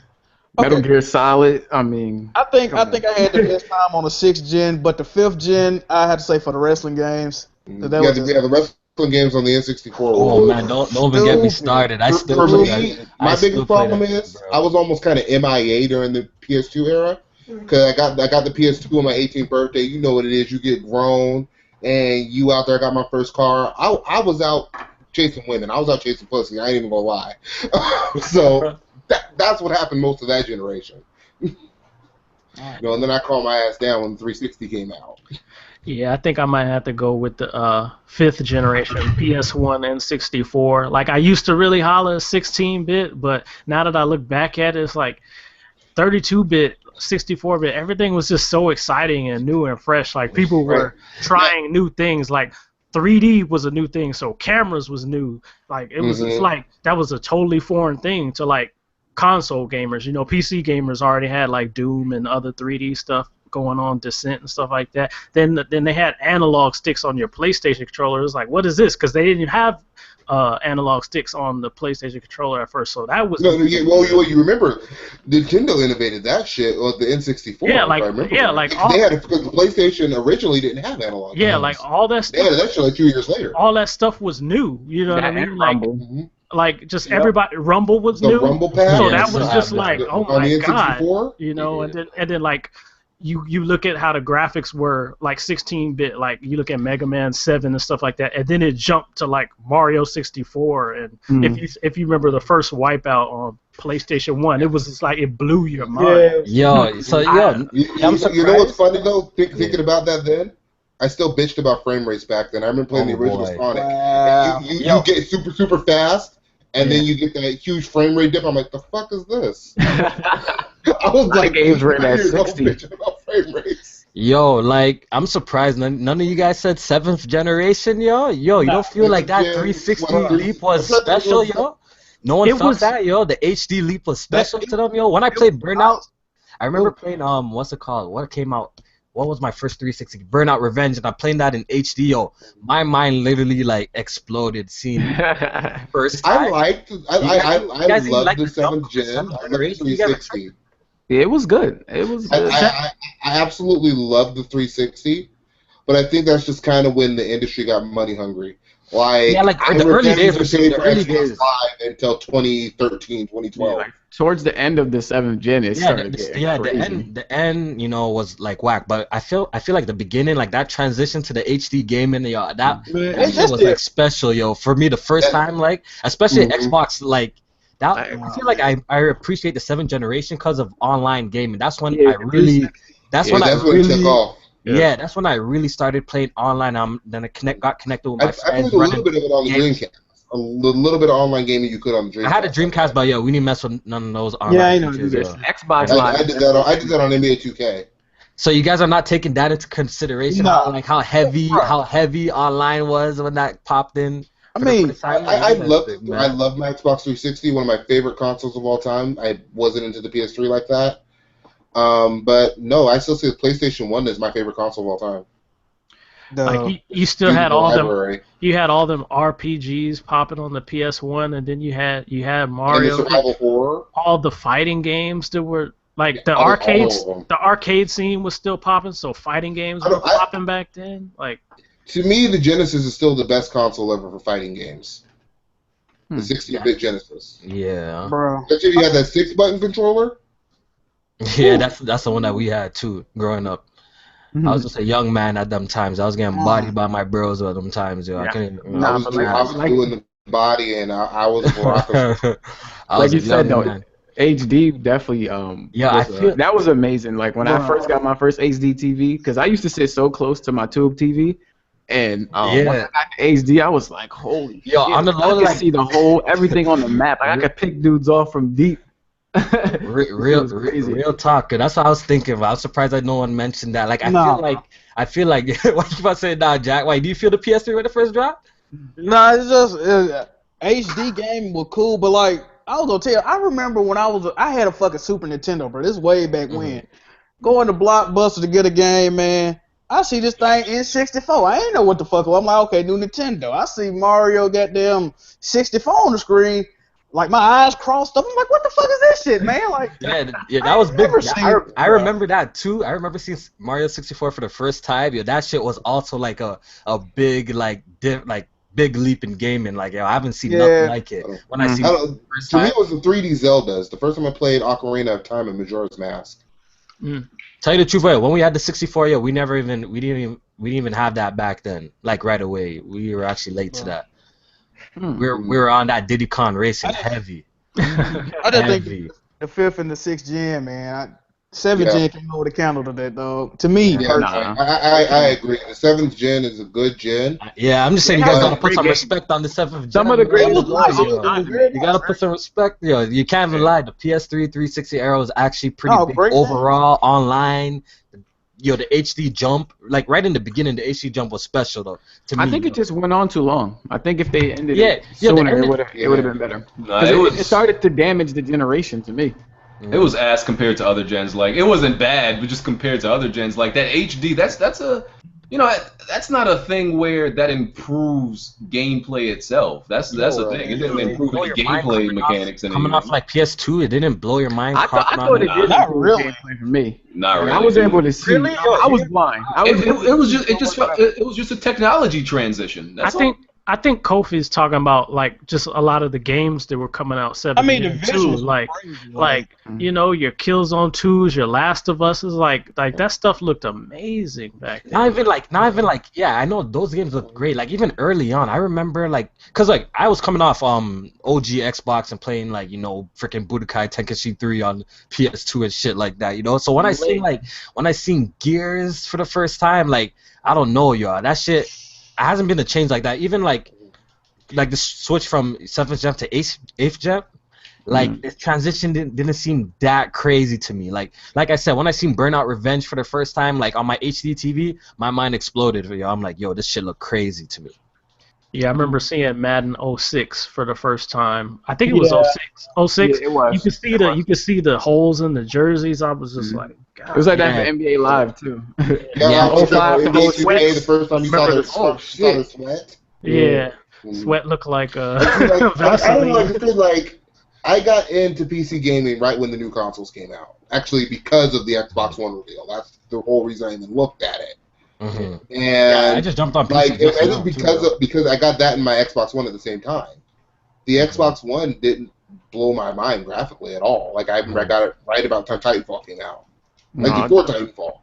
Metal Gear Solid. I mean, I think I had the best time on the 6th gen, but the 5th gen I had to say for the wrestling games. That Yeah, was the wrestling games on the N64. Oh man, don't even get me started. I still For play me, that. my I still biggest play problem that, is bro. I was almost kind of MIA during the PS2 era because I got the PS2 on my 18th birthday. You know what it is. You get grown and you out there. I got my first car. I was out chasing women. I was out chasing pussy. I ain't even gonna lie. So that's what happened most of that generation. And then I calmed my ass down when the 360 came out. Yeah, I think I might have to go with the 5th generation PS1 and 64. Like I used to really holler 16-bit, but now that I look back at it, it's like 32-bit, 64-bit. Everything was just so exciting and new and fresh. Like people were trying new things. Like 3D was a new thing, so cameras was new. Like it was it's like that was a totally foreign thing to like console gamers. PC gamers already had like Doom and other 3D stuff going on, Descent and stuff like that. Then they had analog sticks on your PlayStation controller. It was like, what is this? Because they didn't have analog sticks on the PlayStation controller at first, so that was. Well, you remember, Nintendo innovated that shit with the N64. Yeah, like they had because the PlayStation originally didn't have analog. Yeah, like all that stuff. They had that shit like 2 years later. All that stuff was new. You know what I mean? Like. Rumble. Like just everybody, Rumble was the new, Rumble pad, so that was just like, oh my god, N64? and then like you look at how the graphics were like 16-bit, like you look at Mega Man 7 and stuff like that, and then it jumped to like Mario 64, and if you remember the first Wipeout on PlayStation 1, it was just like it blew your mind. You know what's funny though? Thinking about that then. I still bitched about frame rates back then. I remember playing the original Sonic. Wow. You get super fast, and then you get that huge frame rate dip. I'm like, the fuck is this? I was like, games were at 60. Bitching about frame rates. Yo, like I'm surprised none of you guys said 7th generation, yo. You don't feel like that 360 leap was special, yo? No one felt that, yo. The HD leap was special to them, yo. When I played Burnout, I remember playing what's it called? What came out? What was my first 360? Burnout Revenge, and I played that in HD. Yo, my mind literally like exploded seeing first time. I loved the 7th gen. I loved the 360. It was good. It was good. I absolutely loved the 360, but I think that's just kind of when the industry got money hungry. Like, the early days were the early days until 2013, 2012. Yeah, like, towards the end of the 7th gen, it started getting crazy. the end, was like whack. But I feel like the beginning, like that transition to the HD gaming, that shit was like special, yo. For me, the first time, like especially Xbox, like that. I feel like I appreciate the 7th generation because of online gaming. That's when I really. That's when it took off. Yeah, that's when I really started playing online. Then I got connected with my friends. I played a little bit of it on the Dreamcast. A little bit of online gaming you could on the Dreamcast. I had a Dreamcast, but we didn't mess with none of those online. Yeah, I know. Xbox Live. I did that on NBA 2K. So you guys are not taking that into consideration, how heavy online was when that popped in. I mean, I love my Xbox 360, one of my favorite consoles of all time. I wasn't into the PS3 like that. But no, I still say the PlayStation 1 is my favorite console of all time. Like you still had all them. You had all them RPGs popping on the PS1, and then you had Mario. And the survival horror. All the fighting games that were like the arcades. The arcade scene was still popping, so fighting games were popping back then. Like to me, the Genesis is still the best console ever for fighting games. The 60-bit Genesis. Yeah. Bro. Especially if you had that 6-button controller. Yeah, that's the one that we had too growing up. I was just a young man at them times. I was getting bodied by my bros at them times, yo. I couldn't. I was doing the body, and I was rocking. Like you said, though, HD definitely. Yeah, I feel that was amazing. Like when I first got my first HD TV, because I used to sit so close to my tube TV, and once I got the HD, I was like, holy shit! On the low, I could see the whole everything on the map. Like, I could pick dudes off from deep. real talk. That's what I was thinking. I was surprised that no one mentioned that. Like I feel like why you about to say nah, Jack? Why do you feel the PS3 when it first dropped? Nah, it's just HD game was cool, but like I was gonna tell you, I remember when I had a fucking Super Nintendo, bro. This way back when. Going to Blockbuster to get a game, man. I see this thing N64. I ain't know what the fuck. I'm like, okay, new Nintendo. I see Mario goddamn 64 on the screen. Like my eyes crossed up. I'm like, what the fuck is this shit, man? Like, yeah, that was big. I remember that too. I remember seeing Mario 64 for the first time. Yeah, that shit was also like a big big leap in gaming. Like, I haven't seen nothing like it. When I see to me, it was the 3D Zeldas. The first time I played Ocarina of Time and Majora's Mask. Tell you the truth, when we had the 64, we didn't even have that back then. Like right away, we were actually late to that. We were on that Diddy Kong racing heavy. I just think the 5th and the 6th gen, man. 7th gen came over the candle to that, though. To me, I agree. The 7th gen is a good gen. Yeah, I'm just saying you guys gotta put some respect on the 7th gen. Some of the greatest you gotta put some respect. You can't even lie. The PS3 360 era was actually pretty big overall online. The HD jump, like right in the beginning, the HD jump was special though. To me, I think it just went on too long. I think if they ended it sooner, it would have been better. No, it started to damage the generation to me. It was ass compared to other gens. Like it wasn't bad, but just compared to other gens, like that HD, that's a, that's not a thing where that improves gameplay itself. That's a thing. It didn't improve the gameplay mechanics. Coming off like PS2, it didn't blow your mind. I thought it did. Not really. Gameplay for me. Not really. I was able to see. Really? I was blind. It was just a technology transition. That's all. I think Kofi's talking about like just a lot of the games that were coming out 7 the visuals like your Killzone 2s, your Last of Us is like that stuff looked amazing back then. Not even like I know those games look great. Like even early on, I remember cause I was coming off OG Xbox and playing freaking Budokai Tenkaichi 3 on PS2 and shit like that, So when I seen Gears for the first time, I don't know, y'all, that shit. It hasn't been a change like that. Even like the switch from 7th gen to 8th gen, the transition didn't seem that crazy to me. Like I said, when I seen Burnout Revenge for the first time, on my HD TV, my mind exploded. I'm like, yo, this shit look crazy to me. Yeah, I remember seeing Madden 06 for the first time. I think it was 06. 06. Yeah, it was. You could see the holes in the jerseys. I was just like, God. It was like that for NBA Live too. Yeah, 05 to 06. The first time you saw the sweat. Yeah, sweat looked like I got into PC gaming right when the new consoles came out. Actually, because of the Xbox One reveal. That's the whole reason I even looked at it. Mm-hmm. And I just jumped on PC because I got that in my Xbox One at the same time. The Xbox One didn't blow my mind graphically at all. I got it right about the time Titanfall came out. Before Titanfall.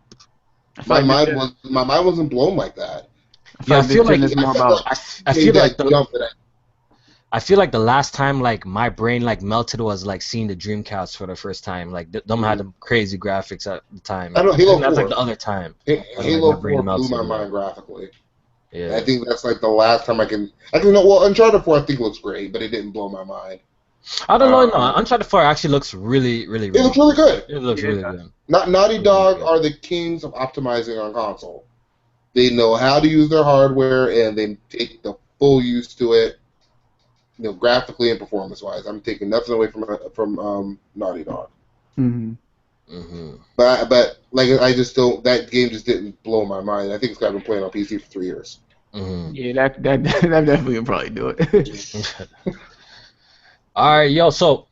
My mind wasn't blown like that. Yeah, I feel like the last time my brain melted was seeing the Dreamcast for the first time. Them had the crazy graphics at the time. I know Halo 4. That's the other time. Halo 4 blew my mind graphically. Yeah. I think that's the last time I can. Well, Uncharted 4 I think looks great, but it didn't blow my mind. I don't know. No, Uncharted 4 actually looks really, really, really. It looks really good. It looks really good. Naughty Dog are the kings of optimizing on console. They know how to use their hardware, and they take the full use to it. graphically and performance-wise. I'm taking nothing away from Naughty Dog. Mm-hmm. Mm-hmm. But like I just don't. That game just didn't blow my mind. I think it's 'cause I've been playing on PC for 3 years. Mm-hmm. Yeah, that definitely would probably do it. All right, yo. So,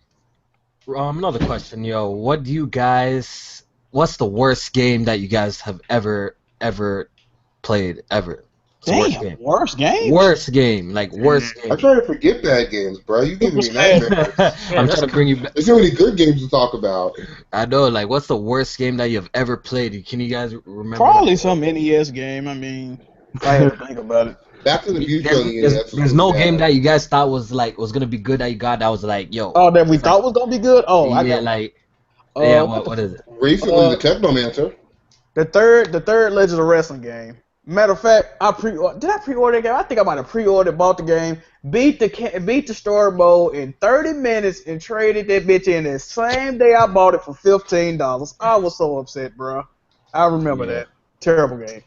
another question, yo. What's the worst game that you guys have ever played ever? Damn, worst game? Worst game, like worst game. I try to forget bad games, bro. You giving me nightmares. I'm trying to bring you back. There's so many good games to talk about. I know, like, what's the worst game that you've ever played? Can you guys remember? Probably some NES game. I mean, if I had to think about it. Back to the Future on the NES. There's no game that you guys thought was gonna be good that you got that was like, yo. Oh, that we thought was gonna be good. Oh, I got. Yeah, what is it? Recently, the Technomancer. The third Legends of Wrestling game. Matter of fact, did I pre-order the game? I think I might have pre-ordered, bought the game, beat the story mode in 30 minutes, and traded that bitch in the same day I bought it for $15. I was so upset, bro. I remember that terrible game.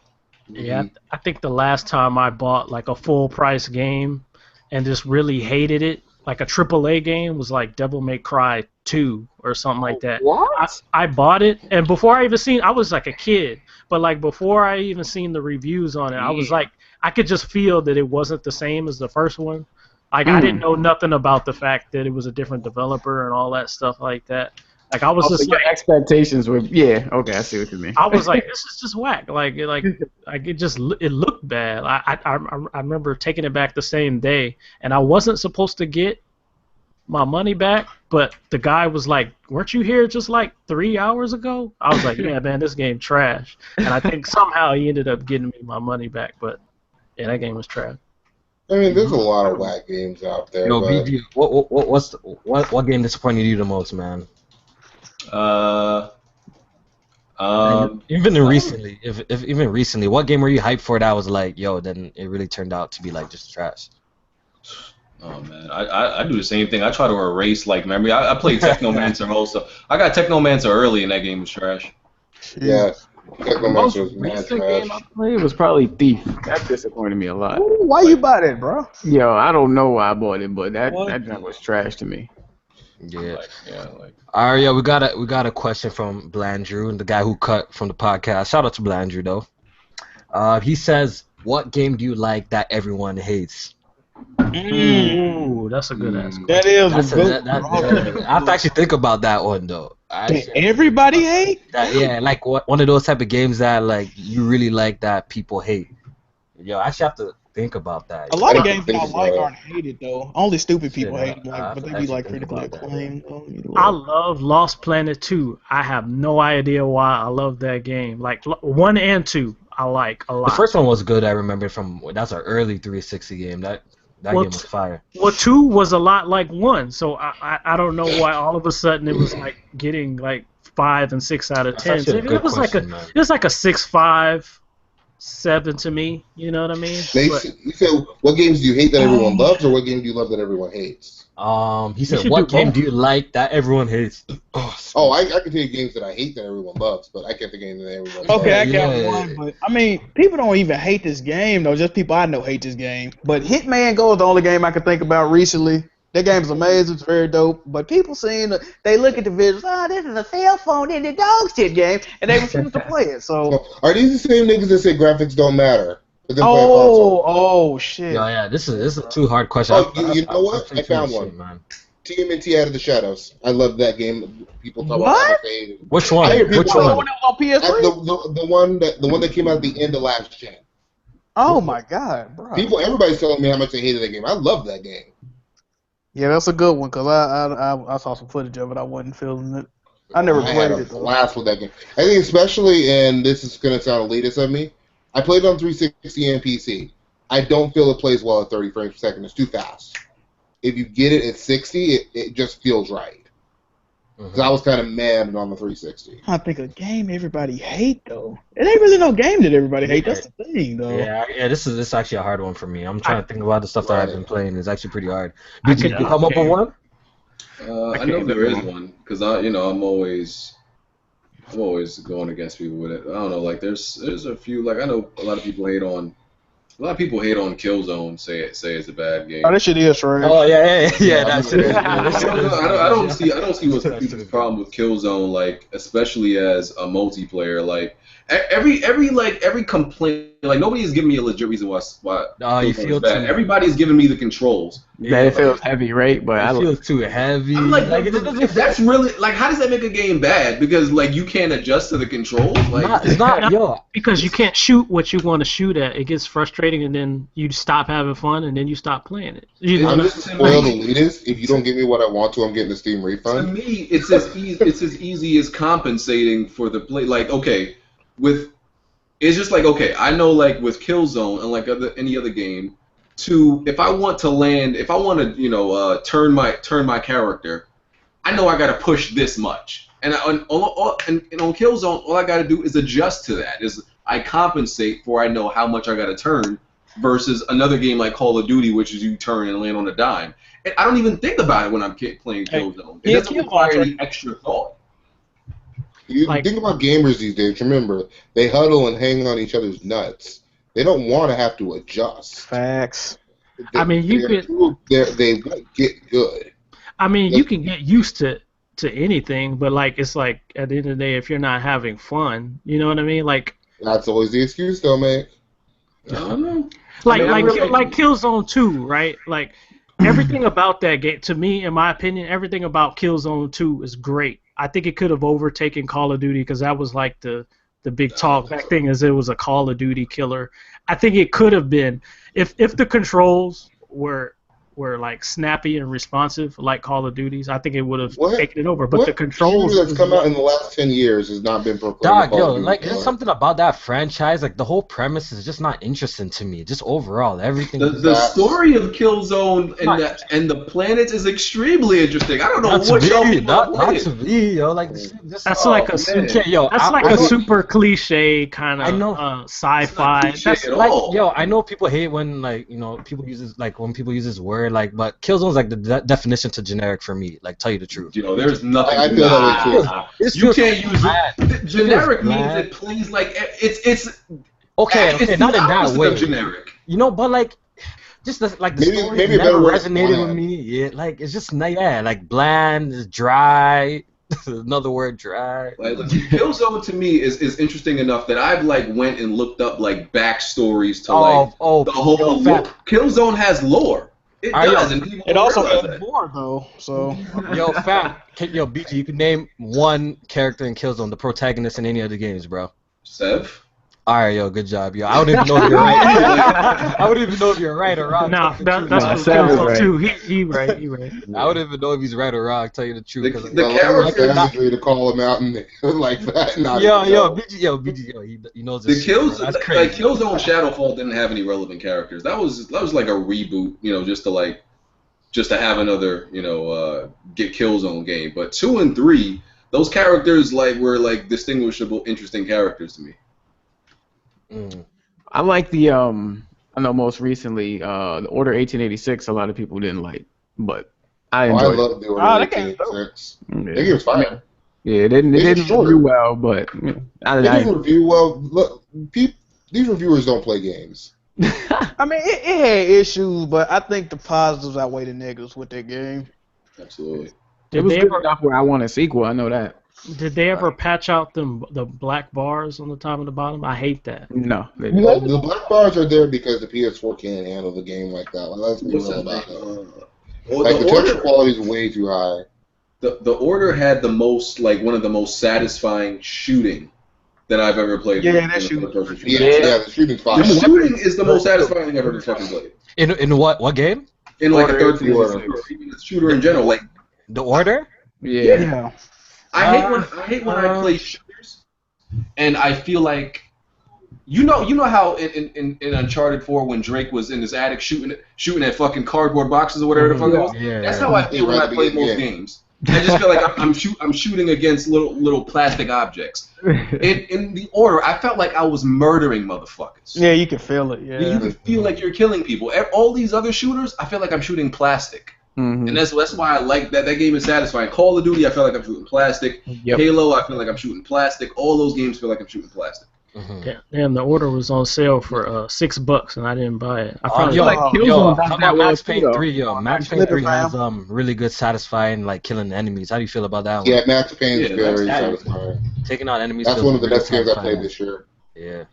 Yeah, I think the last time I bought like a full price game and just really hated it, like a AAA game, was like Devil May Cry 2 or something like that. What? I bought it, and before I even seen, I was like a kid, but like before I even seen the reviews on it, I was like, I could just feel that it wasn't the same as the first one. Like I didn't know nothing about the fact that it was a different developer and all that stuff like that. Like I was just your like, expectations were okay. I see what you mean. I was like, this is just whack. Like it looked bad. I remember taking it back the same day, and I wasn't supposed to get my money back, but the guy was like, weren't you here just like 3 hours ago? I was like, yeah, man, this game trash. And I think somehow he ended up getting me my money back, but yeah, that game was trash. I mean, there's a lot of whack games out there. Yo, but... BG, what game disappointed you the most, man? Even recently, if even recently, what game were you hyped for that was like, yo, then it really turned out to be like just trash? Oh man, I do the same thing. I try to erase like memory. I played Technomancer also. I got Technomancer early, and that game was trash. Yeah, The Technomancer most was mad recent trash. game I played was probably Thief. That disappointed me a lot. Ooh, why you buy that, bro? Yo, I don't know why I bought it, but that junk was trash to me. Yeah. All right, we got a question from Blandrew, the guy who cut from the podcast. Shout out to Blandrew though. He says, "What game do you like that everyone hates?" Ooh, that's a good answer. That is a good. I have to actually think about that one though. Everybody hate? Like one of those type of games that like you really like that people hate. Yo, I actually have to think about that. A lot of games that I like aren't hated though. Only stupid people hate them, but they be like critically acclaimed. I love Lost Planet 2. I have no idea why I love that game. Like 1 and 2, I like a lot. The first one was good. I remember that's our early 360 game. That game was fire. Well, 2 was a lot like 1, so I don't know why all of a sudden it was like getting like 5 and 6 out of 10. It was like a 6.5. 7 to me, you know what I mean? You said, what games do you hate that everyone loves, or what game do you love that everyone hates? He said, what game do you like that everyone hates? I can tell you games that I hate that everyone loves, but I can't think of anything that everyone loves. Okay, I got one, but I mean, people don't even hate this game though. Just people I know hate this game. But Hitman Go is the only game I can think about recently. That game is amazing. It's very dope. But people they look at the visuals. This is a cell phone in the dog shit game, and they refuse to play it. So are these the same niggas that say graphics don't matter? Shit. Yeah. This is a too hard question. You know what? I found one. Man. TMNT Out of the Shadows. I love that game. People talk about how they hate it. Which one? Which one? The one that was on PS3? The one that came out at the end of last gen. Oh my god, bro! Everybody's telling me how much they hated that game. I love that game. Yeah, that's a good one because I saw some footage of it. I wasn't feeling it. I never played it. Blast with that game. I think especially, and this is gonna sound elitist of me, I played it on 360 and PC. I don't feel it plays well at 30 frames per second. It's too fast. If you get it at 60, it just feels right. Because I was kind of mad on the 360. I think a game everybody hate though. It ain't really no game that everybody hate. That's the thing though. Yeah. This is actually a hard one for me. I'm trying to think about the stuff that I've been playing. It's actually pretty hard. Did you come up with one? I know there is one because I'm always going against people with it. I don't know. Like there's a few. Like I know a lot of people hate on A lot of people hate on Killzone, say it's a bad game. Oh, that shit is trash. Oh yeah, that's it. I don't see what's people's problem with Killzone, like especially as a multiplayer. Like every complaint, like nobody's giving me a legit reason why you Killzone feel is bad. too. Everybody's giving me the controls. That it feels heavy, right? But It feels too heavy. I'm like, it if that's really like, how does that make a game bad? Because like you can't adjust to the controls. Like it's not, yo. Because you can't shoot what you want to shoot at. It gets frustrating, and then you stop having fun, and then you stop playing it. I'm just spoiled elitist. If you don't give me what I want to, I'm getting a Steam refund. To me, it's as easy as compensating for the play. Like, okay, it's just like, okay, I know like with Killzone and like any other game, if I want to turn my character, I know I got to push this much. And on Killzone, all I got to do is adjust to that. I compensate for I know how much I got to turn versus another game like Call of Duty, which is you turn and land on a dime. And I don't even think about it when I'm playing Killzone. It doesn't require any extra thought. You think about gamers these days. Remember, they huddle and hang on each other's nuts. They don't want to have to adjust. Facts. I mean, they won't get good. I mean, you can get used to anything, but like it's like at the end of the day, if you're not having fun, you know what I mean? Like that's always the excuse, though, man. I don't know. Like Killzone 2, right? Like everything about that game, to me, in my opinion, everything about Killzone 2 is great. I think it could have overtaken Call of Duty because that was like the big talk back thing, as it was a Call of Duty killer. I think it could have been if the controls were like snappy and responsive like Call of Duty's, I think it would have taken it over. But the controls that's come out in the last 10 years has not been proclaimed. Dog, yo, like there's something about that franchise, like the whole premise is just not interesting to me. Just overall, everything. The story of Killzone and the planets is extremely interesting. I don't know what y'all not to me, yo. Like that's like a super cliche kind of sci-fi. That's like, yo, I know people hate when people use this word. Like, but Killzone's like the definition to generic for me. Like, tell you the truth. There's nothing. I feel that way too. You can't use it. Generic means it plays like it's. Okay, not in that way. Generic. But like, just the story never resonated with me. Yeah, like it's just like bland, dry. Another word, dry. Like, Killzone to me is interesting enough that I've like went and looked up like backstories to the whole Killzone has lore. It does, and people it also has lore though. So BG, you can name one character in Killzone, the protagonist in any of the games, bro. Sev. All right, yo, good job, yo. I don't even know if you're right. I wouldn't even know if you're right or wrong. No, that's Killzone too. He right. I wouldn't even know if he's right or wrong. Tell you the truth. The character to call him out and like that. BG, he knows this. That's crazy. Like Killzone Shadowfall didn't have any relevant characters. That was like a reboot, just to have another, get Killzone game. But 2 and 3, those characters were distinguishable, interesting characters to me. I like the I know most recently the Order 1886. A lot of people didn't like, but I enjoyed. I love the Order 1886. That game was fine. Yeah, it didn't review well, but I didn't review well. Look, these reviewers don't play games. I mean, it had issues, but I think the positives outweigh the negatives with that game. Absolutely. It was good enough where I want a sequel. I know that. Did they ever patch out the black bars on the top and the bottom? I hate that. No. The black bars are there because the PS4 can't handle the game like that. Let's be real about it. The texture quality is way too high. The Order had one of the most satisfying shooting that I've ever played. Yeah, that shooting. The shooting's fine. The shooting is the most satisfying thing I've ever fucking played. In what game? In like a third person shooter in general. Like The Order? Yeah. I hate when I play shooters, and I feel like you know how in Uncharted 4 when Drake was in his attic shooting at fucking cardboard boxes or whatever the fuck it was. Yeah. That's how I feel when I play most games. I just feel like I'm shooting against little plastic objects. In the Order, I felt like I was murdering motherfuckers. Yeah, you can feel it. Yeah. You can feel like you're killing people. All these other shooters, I feel like I'm shooting plastic. Mm-hmm. And that's why I like that game is satisfying. Call of Duty, I feel like I'm shooting plastic. Yep. Halo, I feel like I'm shooting plastic. All those games feel like I'm shooting plastic. Damn, the order was on sale for $6, and I didn't buy it. I probably Yo, like Killzone yo, does how that about well Max too, Payne though. 3? Yo, Max Payne Flip it, 3 has fam. really good satisfying like killing enemies. How do you feel about that one? Yeah, Max Payne's Yeah, very Max Payne. satisfying. Taking out enemies That's feels one of the really best games I played satisfying. this year. Yeah.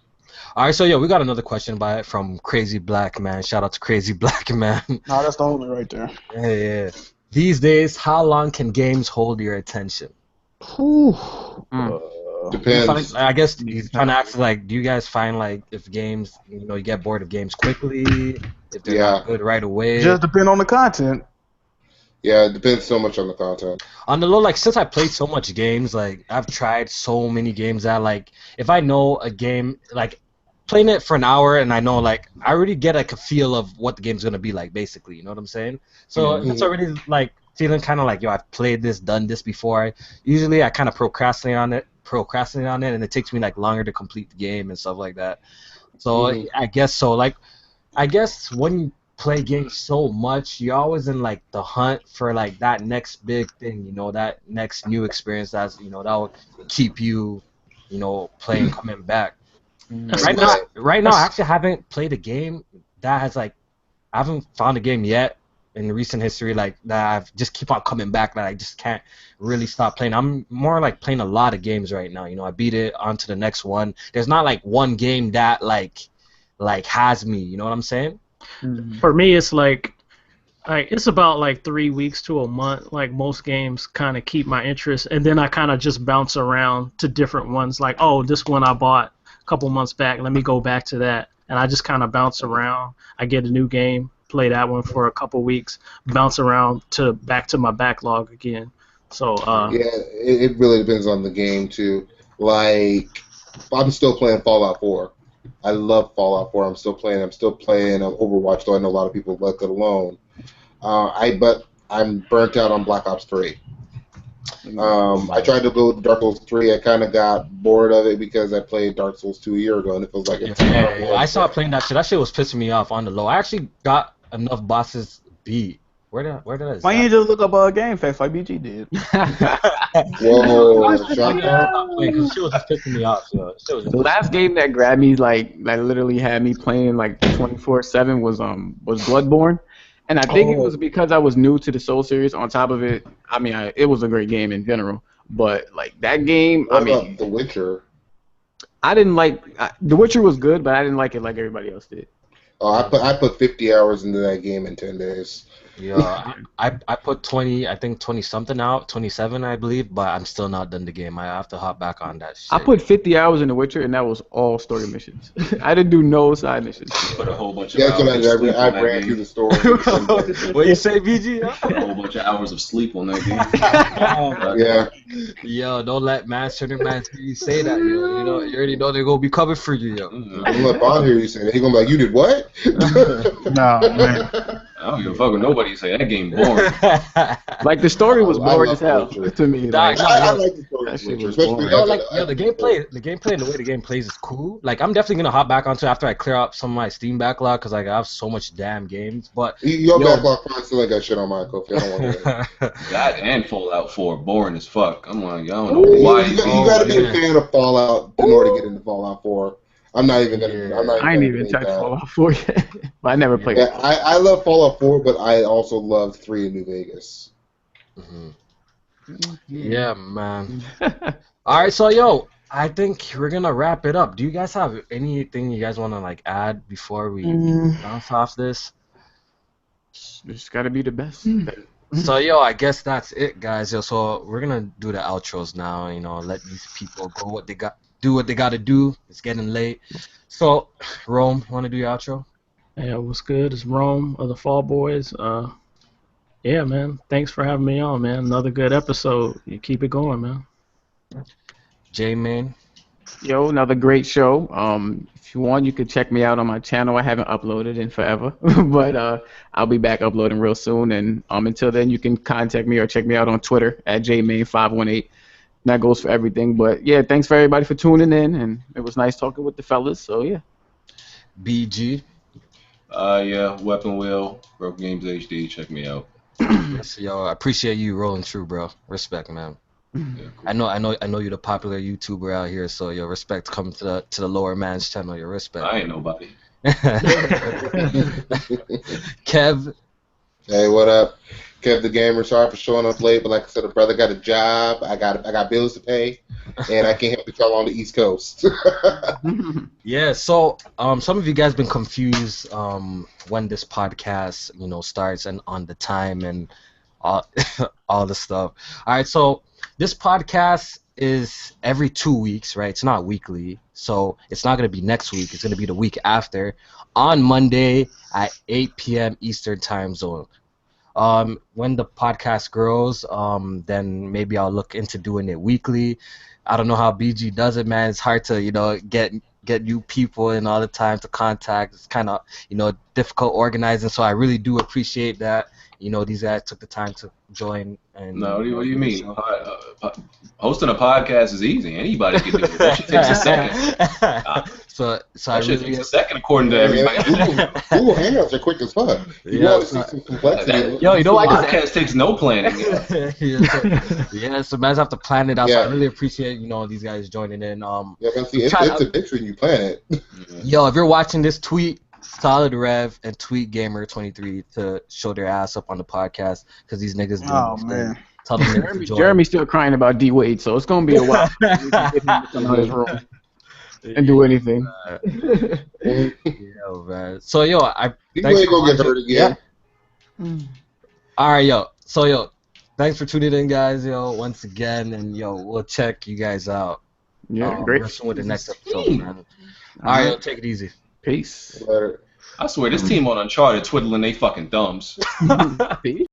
All right, so yo, we got another question from Crazy Black Man. Shout out to Crazy Black Man. No, that's the homie right there. Yeah. These days, how long can games hold your attention? Whew. Depends. I guess he's trying to ask like, do you guys find like if games, you get bored of games quickly, if they're not good right away? Just depend on the content. Yeah, it depends so much on the content. On the low, like since I played so much games, like I've tried so many games that like if I know a game, like playing it for an hour and I know like I already get like a feel of what the game's gonna be like, basically. You know what I'm saying? So it's already like feeling kind of like, yo, I've played this, done this before. Usually I kind of procrastinate on it, and it takes me like longer to complete the game and stuff like that. So I guess so. Like I guess when you play games so much, you're always in like the hunt for like that next big thing, that next new experience that will keep you, playing, coming back. Right now, I actually haven't played a game that has like, I haven't found a game yet in recent history like that I've just keep on coming back that I just can't really stop playing. I'm more like playing a lot of games right now. I beat it onto the next one. There's not like one game that like has me. You know what I'm saying? For me, it's like it's about like 3 weeks to a month. Like most games kind of keep my interest, and then I kind of just bounce around to different ones. Like, oh, this one I bought a couple months back. Let me go back to that, and I just kind of bounce around. I get a new game, play that one for a couple weeks, bounce around back to my backlog again. So yeah, it really depends on the game too. Like, I'm still playing Fallout 4. I love Fallout 4. I'm still playing Overwatch, though I know a lot of people left it alone. But I'm burnt out on Black Ops 3. I tried to build Dark Souls 3. I kind of got bored of it because I played Dark Souls 2 a year ago, and it feels like it's I started playing that shit. That shit was pissing me off on the low. I actually got enough bosses beat. Where did I? Why you just look up Game Facts like BG did? Whoa, Shit was just pissing me off. The last game that grabbed me, like literally had me playing like 24/7 was Bloodborne, and I think it was because I was new to the Soul series. On top of it, I mean, it was a great game in general, but like that game, What about The Witcher? I didn't like The Witcher was good, but I didn't like it like everybody else did. Oh, I put 50 hours into that game in 10 days. Yeah, I put 20, I think 20 something out, 27 I believe, but I'm still not done the game. I have to hop back on that shit. I put 50 hours in The Witcher, and that was all story missions. I didn't do no side missions. Put a whole bunch of That's what hours I ran through the story. What you say, BG? A whole bunch of hours of sleep on that game. Yeah. Yo, don't let man certain man you say that, yo. You already know they're gonna be coming for you, yo. I'm let Bond hear you say that. He gonna be like, you did what? No, man. I don't give a fuck what nobody say. That game boring. Like the story was I boring love as hell Witcher. to me. Nah, Like, I like the story That of shit Witcher, was especially boring. The gameplay and the way the game plays is cool. Like I'm definitely gonna hop back onto it after I clear up some of my Steam backlog because like I have so much damn games. But Your backlog probably still ain't got shit on mine, Kofi. I don't want to. That and Fallout 4 boring as fuck. I'm like, I don't know why. You gotta be a fan of Fallout in order to get into Fallout 4. I'm not even gonna. I ain't even touched Fallout 4 yet, but I never played it. I love Fallout 4, but I also love 3 in New Vegas. Yeah, man. All right, so yo, I think we're gonna wrap it up. Do you guys have anything you guys want to like add before we bounce off this? It's got to be the best. So yo, I guess that's it, guys. Yo, so we're gonna do the outros now. Let these people go do what they gotta do. It's getting late. So, Rome, want to do your outro? Yeah, what's good? It's Rome of the Fall Boys. Yeah, man. Thanks for having me on, man. Another good episode. You keep it going, man. J-Man. Yo, another great show. If you want, you can check me out on my channel. I haven't uploaded in forever, but I'll be back uploading real soon. And until then, you can contact me or check me out on Twitter at jmain518. That goes for everything. But yeah, thanks for everybody for tuning in, and it was nice talking with the fellas. So yeah. BG. Yeah, Weapon Wheel, Broke Games HD. Check me out. Yes, yo, I appreciate you rolling through, bro. Respect, man. I know you're the popular YouTuber out here, so your respect coming to the lower man's channel. Your respect. I ain't nobody. Kev. Hey, what up? Kev the Gamer, sorry for showing up late, but like I said, a brother got a job, I got bills to pay, and I can't help but y'all on the East Coast. Yeah, so some of you guys been confused when this podcast, starts and on the time and all all the stuff. All right, so this podcast is every 2 weeks, right? It's not weekly, so it's not gonna be next week. It's gonna be the week after, on Monday at 8 p.m. Eastern Time Zone. When the podcast grows, then maybe I'll look into doing it weekly. I don't know how BG does it, man. It's hard to, get new people and all the time to contact. It's kind of, difficult organizing. So I really do appreciate that. These guys took the time to join. And No, what do you mean? Hosting a podcast is easy. Anybody can do it. That shit takes a second. So that shit takes a second, according to everybody. Google Hangouts are quick as fuck. You always see some complexity. Yo, podcast takes no planning. So man, have to plan it out. So I really appreciate these guys joining in. It's a picture and you plan it. Yo, if you're watching this, tweet Solid Rev and tweet Gamer.3 to show their ass up on the podcast because these niggas. Man. Tell them Jeremy's still crying about D Wade, so it's gonna be a while. We can get him to come out of his room and do anything. Yo, man. So I D Wade gonna get hurt again. All right, yo. So thanks for tuning in, guys. Once again, and we'll check you guys out. Yeah, great. With the next episode, man. All right, take it easy. Peace. Later. I swear, this team on Uncharted twiddling they fucking thumbs. Peace.